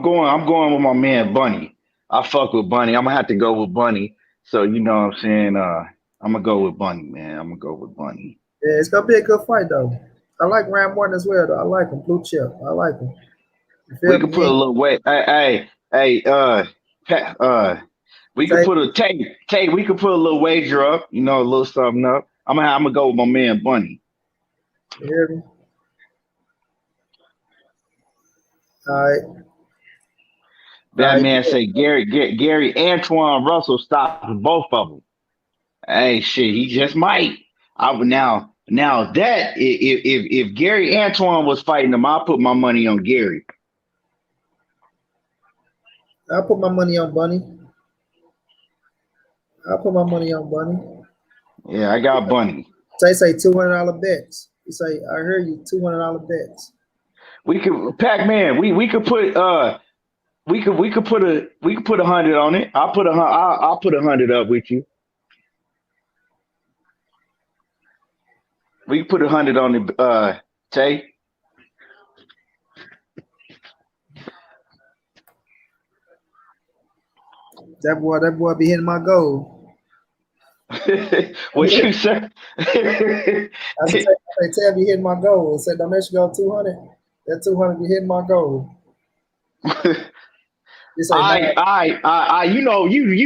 going with my man Bunny. I fuck with Bunny. I'm gonna have to go with Bunny. So you know what I'm saying. I'm gonna go with Bunny, man. I'm gonna go with Bunny. Yeah, it's gonna be a good fight though. I like Ryan Morton as well though. I like him. Blue chip. I like him. You We feel could me? put a little weight. Hey, we could Tay, put a Tay. We could put a little wager up. You know, a little something up. I'm gonna go with my man Bunny. you hear me? All right. That man say Gary Antoine Russell stopped both of them. Hey, shit, he just might. I would now that if Gary Antoine was fighting him, I'll put my money on Gary. I'll put my money on Bunny. I'll put my money on Bunny. Yeah, I got Bunny. Tay say $200 bets. You say, I heard you, $200 bets. We could Pac-Man. We could put we could put 100 on it. I'll put 100 up with you. We can put 100 on the Tay. That boy be hitting my goal. What you say? I said, Tay be hitting my goal. I said, don't let you go 200. That 200 be hitting my goal. You say, you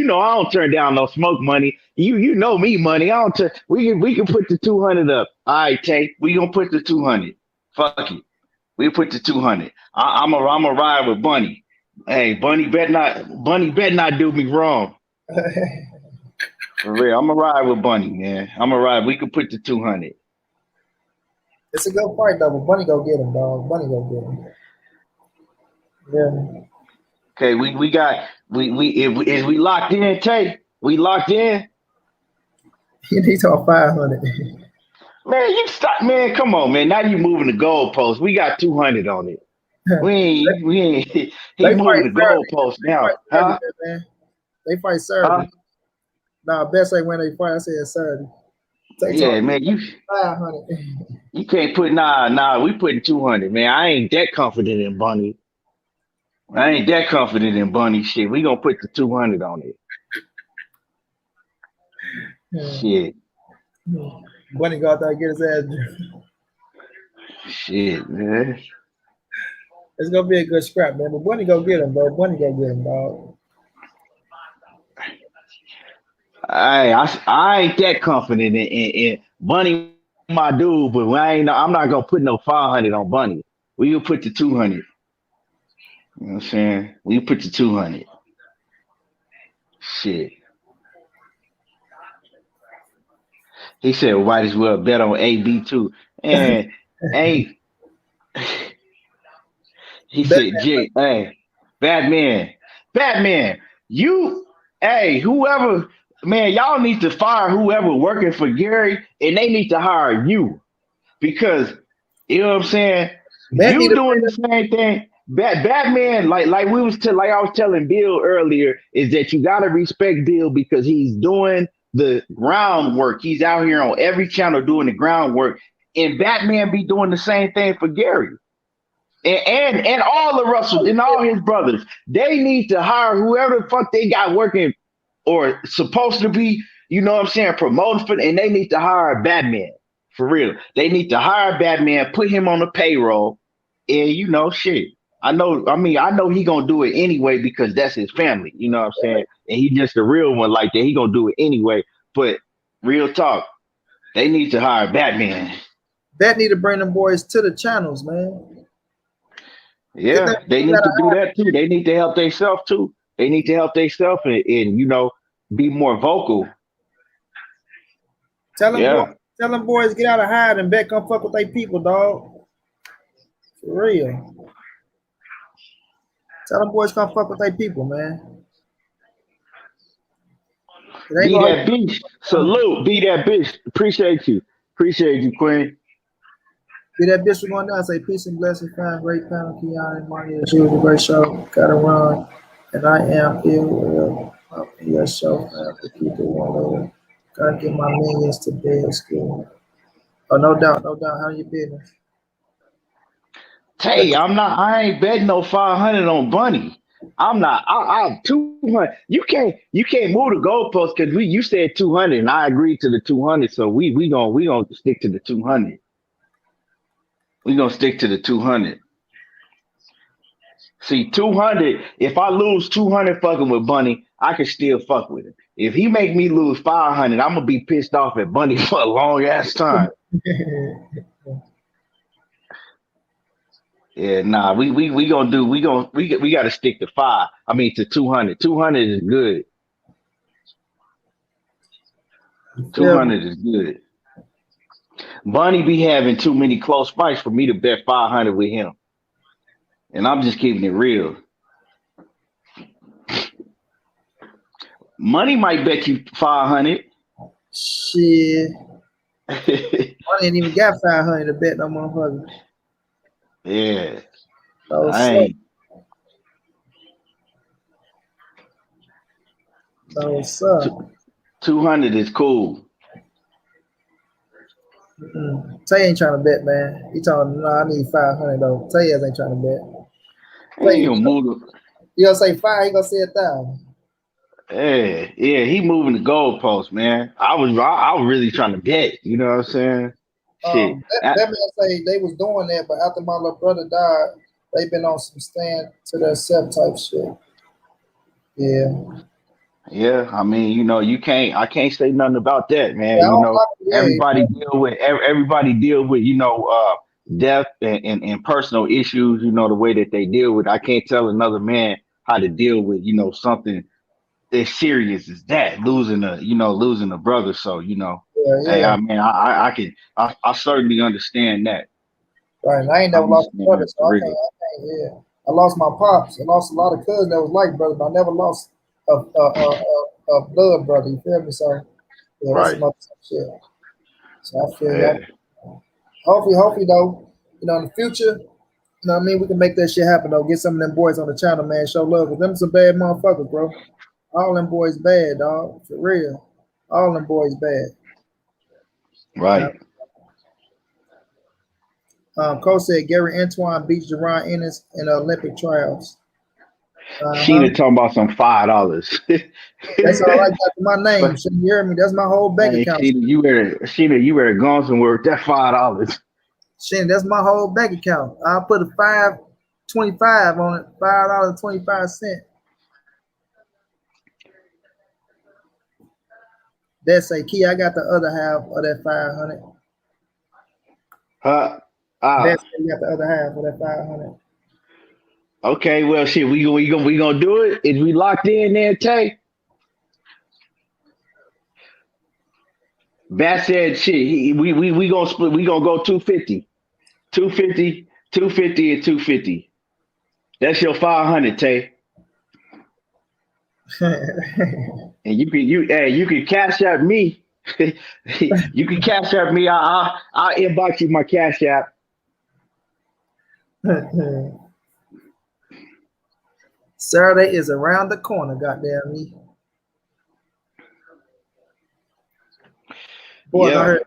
know, I don't turn down no smoke money. You know me, money. I don't. We can put the 200 up. All right, Tay. We gonna put the 200. Fuck it. We put the 200. I'm a ride with Bunny. Hey, Bunny bet not do me wrong. For real, I'm a ride with Bunny, man. I'm a ride. We could put the 200. It's a good fight, though. But Bunny go get him, dog. Bunny go get him. Yeah. Okay, if we locked in, Tay. We locked in. He needs all 500. Man, you stop, man. Come on, man. Now you moving the goalpost. We got 200 on it. We ain't. He moving the goalpost now, huh? Man. They fight Saturday. Nah, best say when they fight. I said Saturday. Yeah, man. 500. You can't put we putting 200, man. I ain't that confident in Bunny. I ain't that confident in Bunny shit. We gonna put the 200 on it. Shit. Bunny go out there and get his ass. Shit, man. It's gonna be a good scrap, man. But Bunny go get him, bro. Bunny go get him, dog. I ain't that confident in Bunny, my dude, but I'm not gonna put no 500 on Bunny. We can put the 200. You know what I'm saying? We put the 200. Shit. He said, well, might as well bet on AB too. And hey, he said, Jay, hey, Batman, whoever, man, y'all need to fire whoever working for Gary, and they need to hire you because you know what I'm saying. You doing the same thing. Batman, like like I was telling Bill earlier, is that you gotta respect Bill because he's doing the groundwork. He's out here on every channel doing the groundwork, and Batman be doing the same thing for Gary and all the Russells and all his brothers. They need to hire whoever the fuck they got working or supposed to be, you know what I'm saying, promoting for, and they need to hire Batman for real. They need to hire Batman, put him on the payroll, and you know, shit. I know he gonna do it anyway because that's his family. You know what I'm saying? And he just a real one like that. He gonna do it anyway. But real talk, they need to hire Batman. That need to bring them boys to the channels, man. Yeah, they need to do that too. They need to help themselves too. They need to help themselves and you know be more vocal. Tell them boys get out of hide and bet come fuck with they people, dog. For real. Tell them boys come fuck with they people, man. Be that bitch. Salute. Be that bitch. Appreciate you, Queen. Be that bitch. We're going down. Say peace and blessings. Fine, great panel, Keon and Money. She was a great show. Gotta run. And I am ill. Your show, man. To keep it one. Gotta get my millions to bed. School. Oh, no doubt. How you business? Hey, I ain't betting no 500 on Bunny. I'm not. I'm 200. You can't move the goalpost because you said 200 and I agreed to the 200. So we gonna stick to the 200. We gonna stick to the 200. See, 200. If I lose 200 fucking with Bunny, I can still fuck with him. If he make me lose 500, I'm gonna be pissed off at Bunny for a long ass time. Yeah, nah, we gotta stick to 200. 200 is good. 200 is good. Bunny be having too many close fights for me to bet 500 with him. And I'm just keeping it real. Money might bet you 500. Shit. I ain't even got 500 to bet no motherfucker. Yeah. Oh, I ain't. So what's up? 200 is cool. Tay ain't trying to bet, man. He telling me, no, I need 500 though. Tay ain't trying to bet. Hey, you gonna say 5? He gonna say 1,000. Yeah, he moving the goalpost, man. I was really trying to bet. You know what I'm saying? Shit. That man say they was doing that, but after my little brother died, they been on some stand to their self type shit. Yeah. Yeah, I mean, you know, I can't say nothing about that, man. Yeah, you know, everybody deal with, you know, death and personal issues, you know, the way that they deal with. I can't tell another man how to deal with, you know, something as serious as that, losing a brother. So, you know, hey, I mean, I certainly understand that. Right, and I ain't never lost a brother, so I can't, yeah. I lost my pops. I lost a lot of cousins that was like brothers, but I never lost a blood brother. You feel me? So yeah, that's some shit. So I feel that. Hopefully though, you know, in the future, you know what I mean, we can make that shit happen though. Get some of them boys on the channel, man. Show love. Cause them some bad motherfuckers, bro. All them boys bad, dog. For real. All them boys bad. Right. Cole said Gary Antoine beats Jerron Ennis in the Olympic trials. Sheena talking about some $5. That's all I got to my name. Shouldn't you hear me? That's my whole bank account. Sheena, you better go somewhere with that $5. Shit, that's my whole bank account. I'll put a $5.25 on it. $5.25. That's a key. I got the other half of that 500. That's you got the other half of that 500. Okay, well, shit, we gonna do it. Is we locked in there, Tay? Bat said, shit. We gonna split. We gonna go 250, 250, 250, and 250. That's your 500, Tay. And you can cash out me. You can cash out me. I'll inbox you my cash app. Saturday is around the corner, goddamn me. Boys on Yeah. her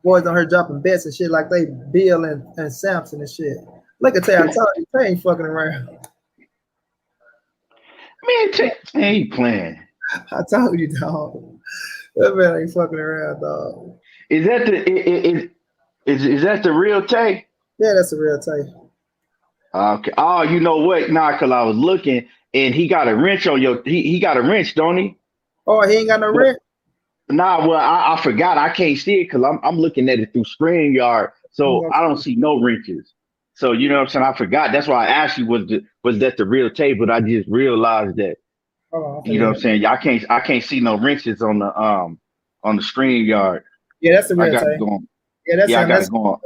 boys on her dropping bets and shit like they Bill and Samson and shit. Look at Tay, I told you, Tay ain't fucking around. Man, he playing. I told you, dog. That man ain't fucking around, dog. Is that the is that the real Tay? Yeah, that's a real Tay. Okay. Oh, you know what? Nah, cause I was looking and he got a wrench on your. He got a wrench, don't he? Oh, he ain't got no But rent? nah, well, I forgot. I can't see it because I'm looking at it through StreamYard, I'm so gonna I don't see. see no wrenches. So you know what I'm saying? I forgot. That's why I asked you was that the real tape, but I just realized that Hold on, I'm you know finna what I'm saying. I can't see no wrenches on the StreamYard. Yeah, that's the I real got it Tay. going. Yeah, that's Yeah, I him. got That's it going.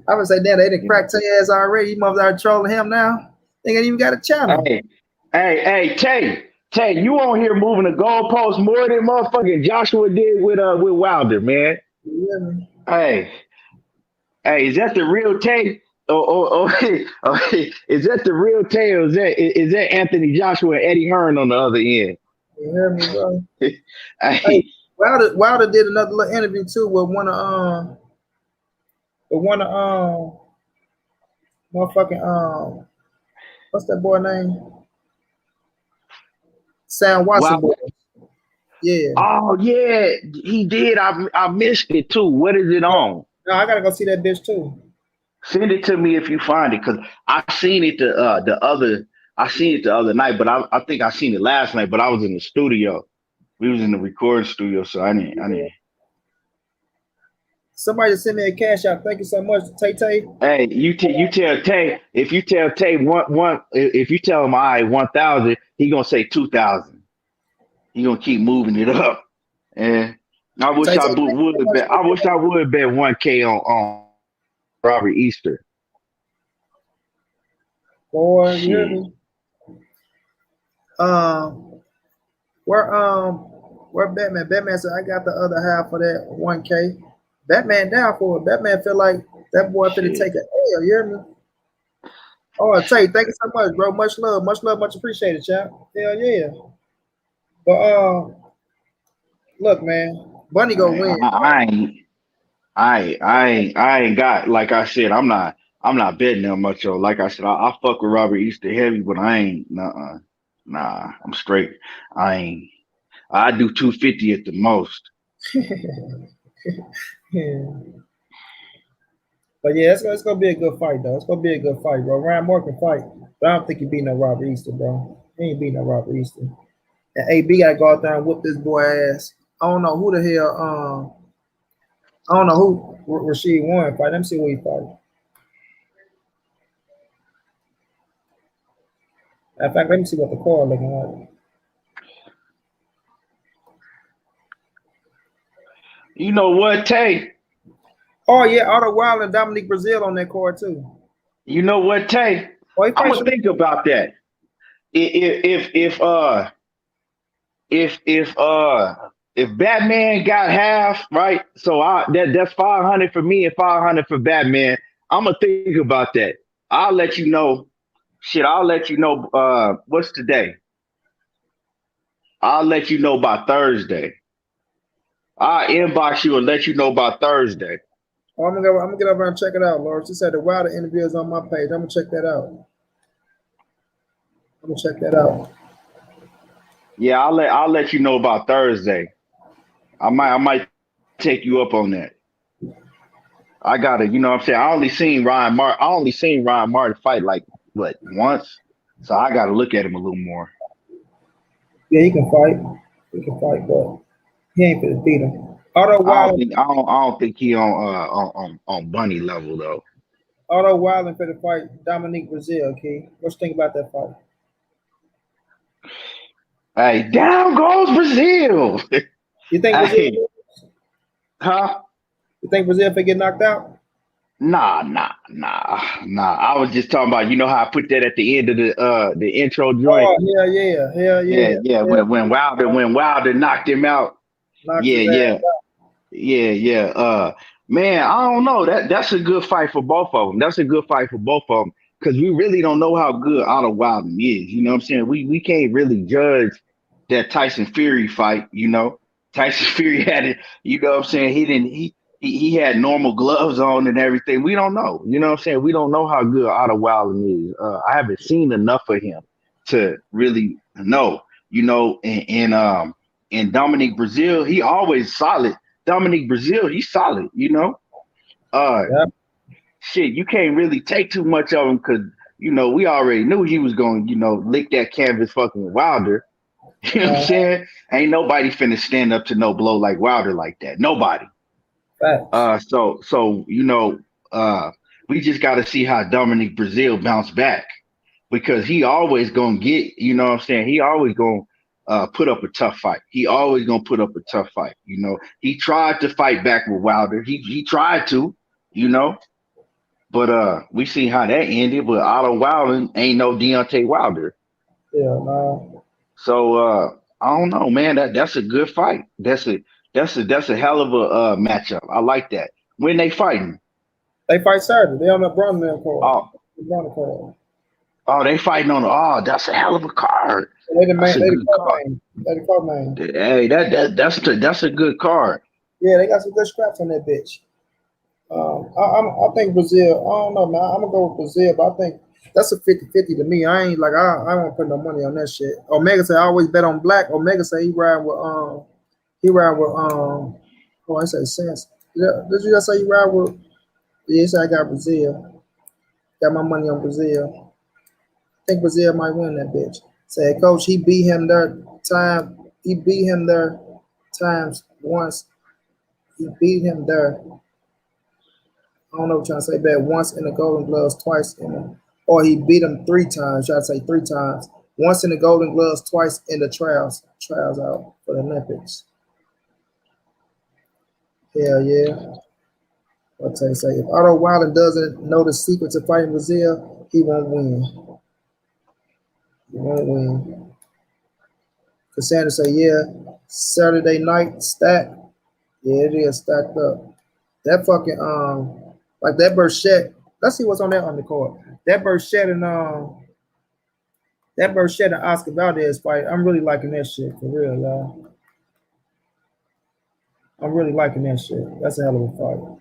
I would say, damn, they didn't Yeah. crack Tay ass already. You mother are trolling him now. They ain't even got a channel. Hey, hey, Tay, you on here moving the goalpost more than motherfucking Joshua did with Wilder, man. You hear me? Hey, hey, is that the real Tay? Or is that the real Tay? Or is that Anthony Joshua and Eddie Hearn on the other end? You hear me, bro? Hey, Hey, Wilder did another little interview too with one of motherfucking what's that boy name? Sam Watson boy. Wilder. Yeah. Oh yeah, he did. I missed it too. What is it on? No, I gotta go see that bitch too. Send it to me if you find it, cause I seen it I seen it the other night, but I think I seen it last night, but I was in the studio. We was in the recording studio, so I didn't. Somebody just send me a cash out. Thank you so much, Tay Tay. Hey, you tell Tay if you tell Tay one if you tell him I 1,000, he gonna say 2,000. He gonna keep moving it up, and I wish Tay Tay, I thank you so would much bet. for I wish I would bet 1K on Robert Easter. boy. You hear Shit. me? Um, where where Batman? Batman said I got the other half of that 1K. Batman down for it. Batman feel like that boy finna Shit. take a L. You hear me? Oh, Tay, thank you so much, bro. Much love, much appreciated, champ. Hell yeah. But look, man, Bunny go I, win. I ain't. I ain't got like I said. I'm not betting that much. So like I said, I fuck with Robert Easter heavy, but I ain't. Nah. I'm straight. I ain't. I do 250 at the most. Yeah. But yeah, it's gonna be a good fight though. It's gonna be a good fight, bro. Ryan Moore can fight, but I don't think he beat no Robert Easter, bro. He ain't beat no Robert Easter. And AB gotta go out there and whoop this boy ass. I don't know who the hell. I don't know who Rashid won fight. Let me see who he fight. In fact, let me see what the card looking like. You know what, Tay? Oh yeah, Otto Wild and Dominique Brazil on that card too. You know what, Tay? Oh, he I'm fight gonna think about that. If Batman got half, right? So that's 500 for me and 500 for Batman. I'm gonna think about that. I'll let you know. Shit, I'll let you know. What's today? I'll let you know by Thursday. I'll inbox you and let you know by Thursday. Oh, I'm gonna get over and check it out, Lawrence. She said the Wilder interview is on my page. I'm gonna check that out. I'm gonna check that out. Yeah, I'll let you know about Thursday. I might take you up on that. I gotta, you know what I'm saying? I only seen Ryan Martin fight like what once. So I gotta look at him a little more. Yeah, he can fight. He can fight, but he ain't gonna beat him. Otto Wilder, I don't think he on Bunny level though. Otto Wilder for the fight Dominique Brazil. Okay, what you think about that fight? Hey, down goes Brazil. You think Brazil? Hey, huh? You think Brazil if get knocked out? Nah. I was just talking about, you know how I put that at the end of the intro joint. Oh hell Yeah, yeah, yeah. hell When Wilder knocked him out. knocked Yeah, his yeah, ass out. yeah. Man, I don't know. That's a good fight for both of them. That's a good fight for both of them. because we really don't know how good Otto Wilder is. You know what I'm saying? We can't really judge that Tyson Fury fight. You know, Tyson Fury had it. You know what I'm saying? He didn't. He had normal gloves on and everything. We don't know. You know what I'm saying? We don't know how good Otto Wilder is. I haven't seen enough of him to really know. You know, and Dominic Brazil, he always solid. Dominic Brazil, he's solid. You know, uh, Yeah. shit, you can't really take too much of him because you know we already knew he was going to lick that canvas fucking Wilder. You know what I'm saying? Ain't nobody finna stand up to no blow like Wilder like that. Nobody. Facts. So we just got to see how Dominic Brazil bounce back because he always gonna get. You know what I'm saying? He always gonna put up a tough fight. He always gonna put up a tough fight. You know, he tried to fight back with Wilder. He tried to. You know, but we see how that ended. But Otto Wilder ain't no Deontay Wilder. Yeah, no. So I don't know, man. That's a good fight. That's a hell of a matchup. I like that. When they fighting? They fight Saturday. They on the Brunman card. Oh, The Brunman card. oh, they fighting on. Oh, that's a hell of a card. They the That's main. a They the good card card. main. They the card main. Hey, that's a good card. Yeah, they got some good scraps on that bitch. I think Brazil. I don't know, man. I'm gonna go with Brazil, but I think that's a 50-50 to me. I ain't like I won't put no money on that shit. Omega say I always bet on black. Omega say he ride with oh I say sense. Yeah, did you just say you ride with? Yeah, he said I got Brazil. Got my money on Brazil. I think Brazil might win that bitch. Say coach, he beat him there time. He beat him there times once. He beat him there. I don't know what you're trying to say, but once in the Golden Gloves, twice in the, or he beat him 3 times. Try to say 3 times. Once in the Golden Gloves, twice in the trials out for the Olympics. Hell yeah. What I say? If Otto Wilder doesn't know the secret to fighting Brazil, he won't win. He won't win. Cassandra say, yeah, Saturday night stack. Yeah, it is stacked up. That fucking like that Burchett. Let's see what's on that undercard. That Burchett and Oscar Valdez fight. I'm really liking that shit for real, y'all. I'm really liking that shit. That's a hell of a fight.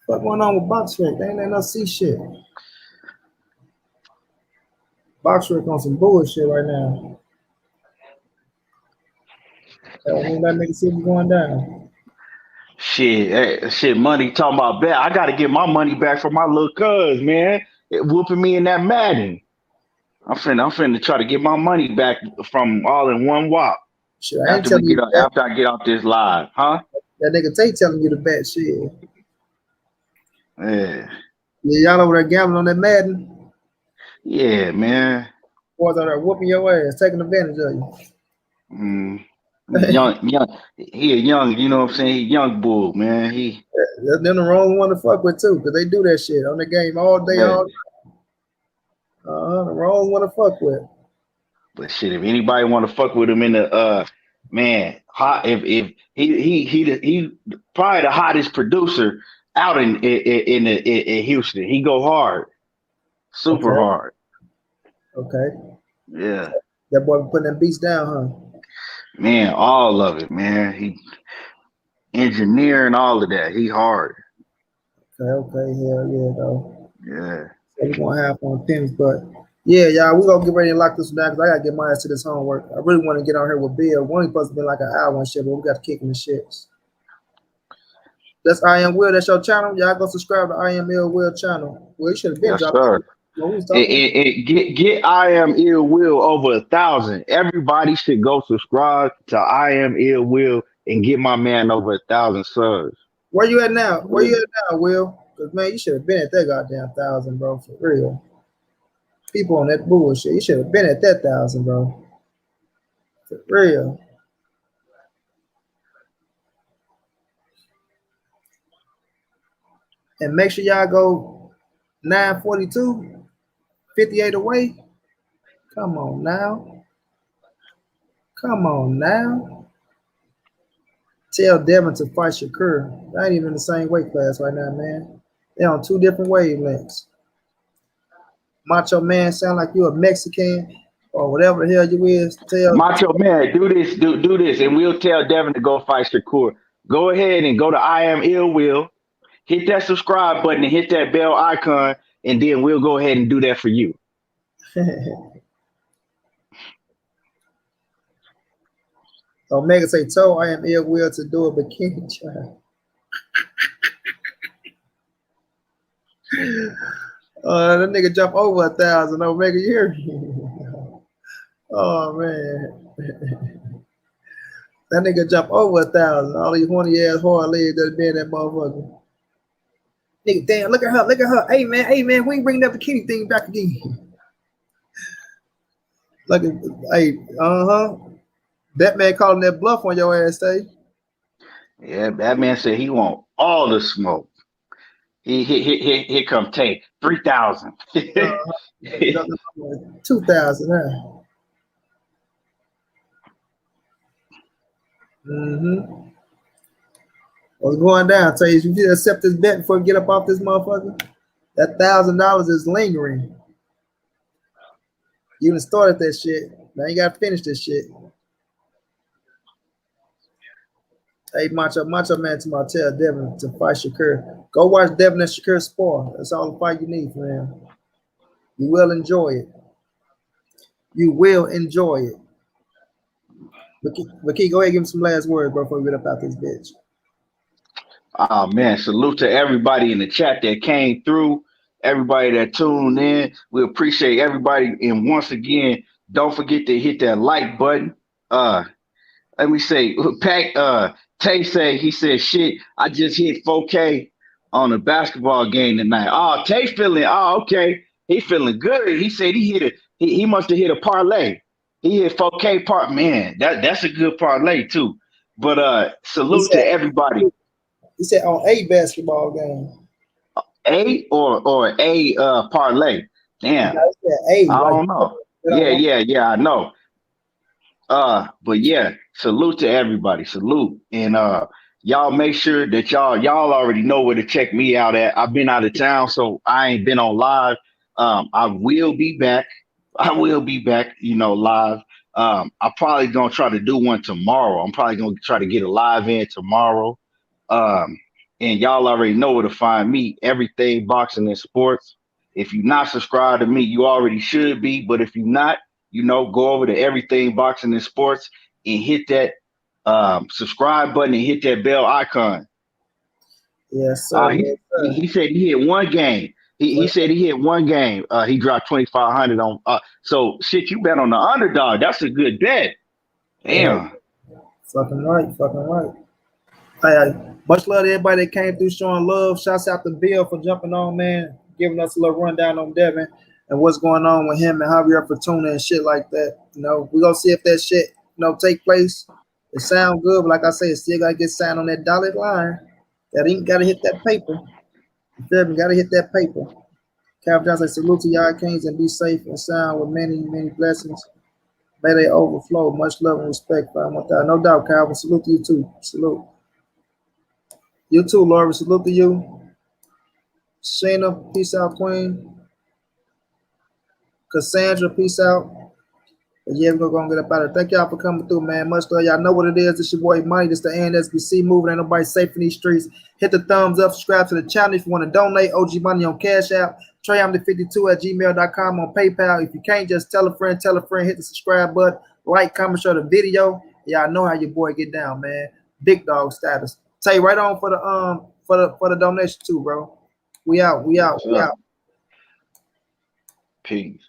What's going on with Boxrec? They ain't no see shit. Boxrec on some bullshit right now. When that nigga see me going down. Shit, shit, money talking about bet. I got to get my money back from my little cuz, man. It whooping me in that Madden. I'm finna try to get my money back from all in one whop Shit, I ain't telling you that. after I get off this live, huh? That nigga Tate telling you to bet shit. Yeah, Yeah, y'all over there gambling on that Madden. yeah, man. Boys out there whooping your ass, taking advantage of you. Mm. Young, he a young, you know what I'm saying? He young bull, man. He, They're the wrong one to fuck with too, because they do that shit on the game all day, yeah. all the wrong one to fuck with. But shit, if anybody want to fuck with him in the man, hot if he probably the hottest producer out in Houston. He go hard, super Okay, hard. okay. Yeah, That boy putting them beats down, huh? man, all of it, man. He engineering all of that. He hard. Okay, hell yeah, though. Yeah. So we're gonna have on pins, but yeah, y'all, we're gonna get ready to lock this one down because I gotta get my ass to this homework. I really want to get on here with Bill. We're only supposed to be like an hour and shit, but we got to kick in the shits. That's I Am Will. That's your channel. Y'all go subscribe to I Am Will channel. Well, you should have been Yes, dropping. sir. What we was talking. Get I Am Ill Will over 1,000. Everybody should go subscribe to I Am Ill Will and get my man over 1,000 subs. Where you at now? Where you at now, Will? Because man, you should have been at that goddamn 1,000, bro. For real. People on that bullshit. You should have been at that 1,000, bro. For real. And make sure y'all go 942, 58 away. Come on now. Come on now. Tell Devin to fight Shakur. They ain't even in the same weight class right now, man. They're on two different wavelengths. Macho Man sound like you a Mexican or whatever the hell you is. Macho Man, do this, do this, and we'll tell Devin to go fight Shakur. Go ahead and go to I Am Ill Will, hit that subscribe button and hit that bell icon, and then we'll go ahead and do that for you. Omega say, "Toe, I am ill will to do a bikini trial." That nigga jump over 1,000. Omega, you hear me? Oh man, that nigga jump over 1,000. All these horny ass hard legs that been that motherfucker. Nigga, damn, look at her. Hey man, we ain't bringing that bikini thing back again. Look at, hey, that man calling that bluff on your ass, say. Yeah, that man said he want all the smoke. Here come Tay, 3,000. 2,000, huh? What's going down, Tay? You just accept this bet before you get up off this motherfucker? That $1,000 is lingering. You even started that shit. Now you gotta finish this shit. Hey, Macho Man to my tell Devin to fight Shakur. Go watch Devin and Shakur spar. That's all the fight you need for him. You will enjoy it. You will enjoy it. But go ahead and give him some last words, bro, before we get up out this bitch. Oh man, salute to everybody in the chat that came through, everybody that tuned in. We appreciate everybody. And once again, don't forget to hit that like button. Let me say, Tay he said, shit, I just hit 4K on a basketball game tonight. Oh, Tay feeling, okay. He feeling good. He said he must have hit a parlay. He hit 4K man. That's a good parlay too. But salute to everybody. He said on a basketball game. A or a parlay. Damn. I don't know. Yeah, I know. But yeah, salute to everybody. Salute. And y'all make sure that y'all already know where to check me out at. I've been out of town, so I ain't been on live. I will be back. Live. I'm probably gonna try to do one tomorrow. I'm probably gonna try to get a live in tomorrow. And y'all already know where to find me. Everything Boxing and Sports. If you're not subscribed to me, you already should be. But if you're not, go over to Everything Boxing and Sports and hit that subscribe button and hit that bell icon. Yes, sir. He said he hit one game. He said he hit one game. He dropped 2,500 on. So shit, you bet on the underdog. That's a good bet. Damn. Yeah. Fucking right. Hey, much love to everybody that came through showing love. Shouts out to Bill for jumping on, man, giving us a little rundown on Devin and what's going on with him and Javier Fortuna and shit like that. We're gonna see if that shit, take place. It sound good, but like I say, it still gotta get signed on that dotted line. That ain't gotta hit that paper. You feel me? Gotta hit that paper. Calvin Johnson, salute to y'all kings and be safe and sound with many, many blessings. May they overflow. Much love and respect. No doubt, Calvin. Salute to you too. Salute. You too, Laura. Salute to you. Shayna, peace out, Queen. Cassandra, peace out. But yeah, we're gonna get up out of here. Thank y'all for coming through, man. Much love. Y'all know what it is. It's your boy Money. This the NSBC moving. Ain't nobody safe in these streets. Hit the thumbs up, subscribe to the channel if you want to donate. OG Money on Cash App. TreyAmD52@gmail.com on PayPal. If you can't, just tell a friend, hit the subscribe button, like, comment, share the video. Y'all know how your boy get down, man. Big dog status. Say right on for the donation too, bro. We out. Peace.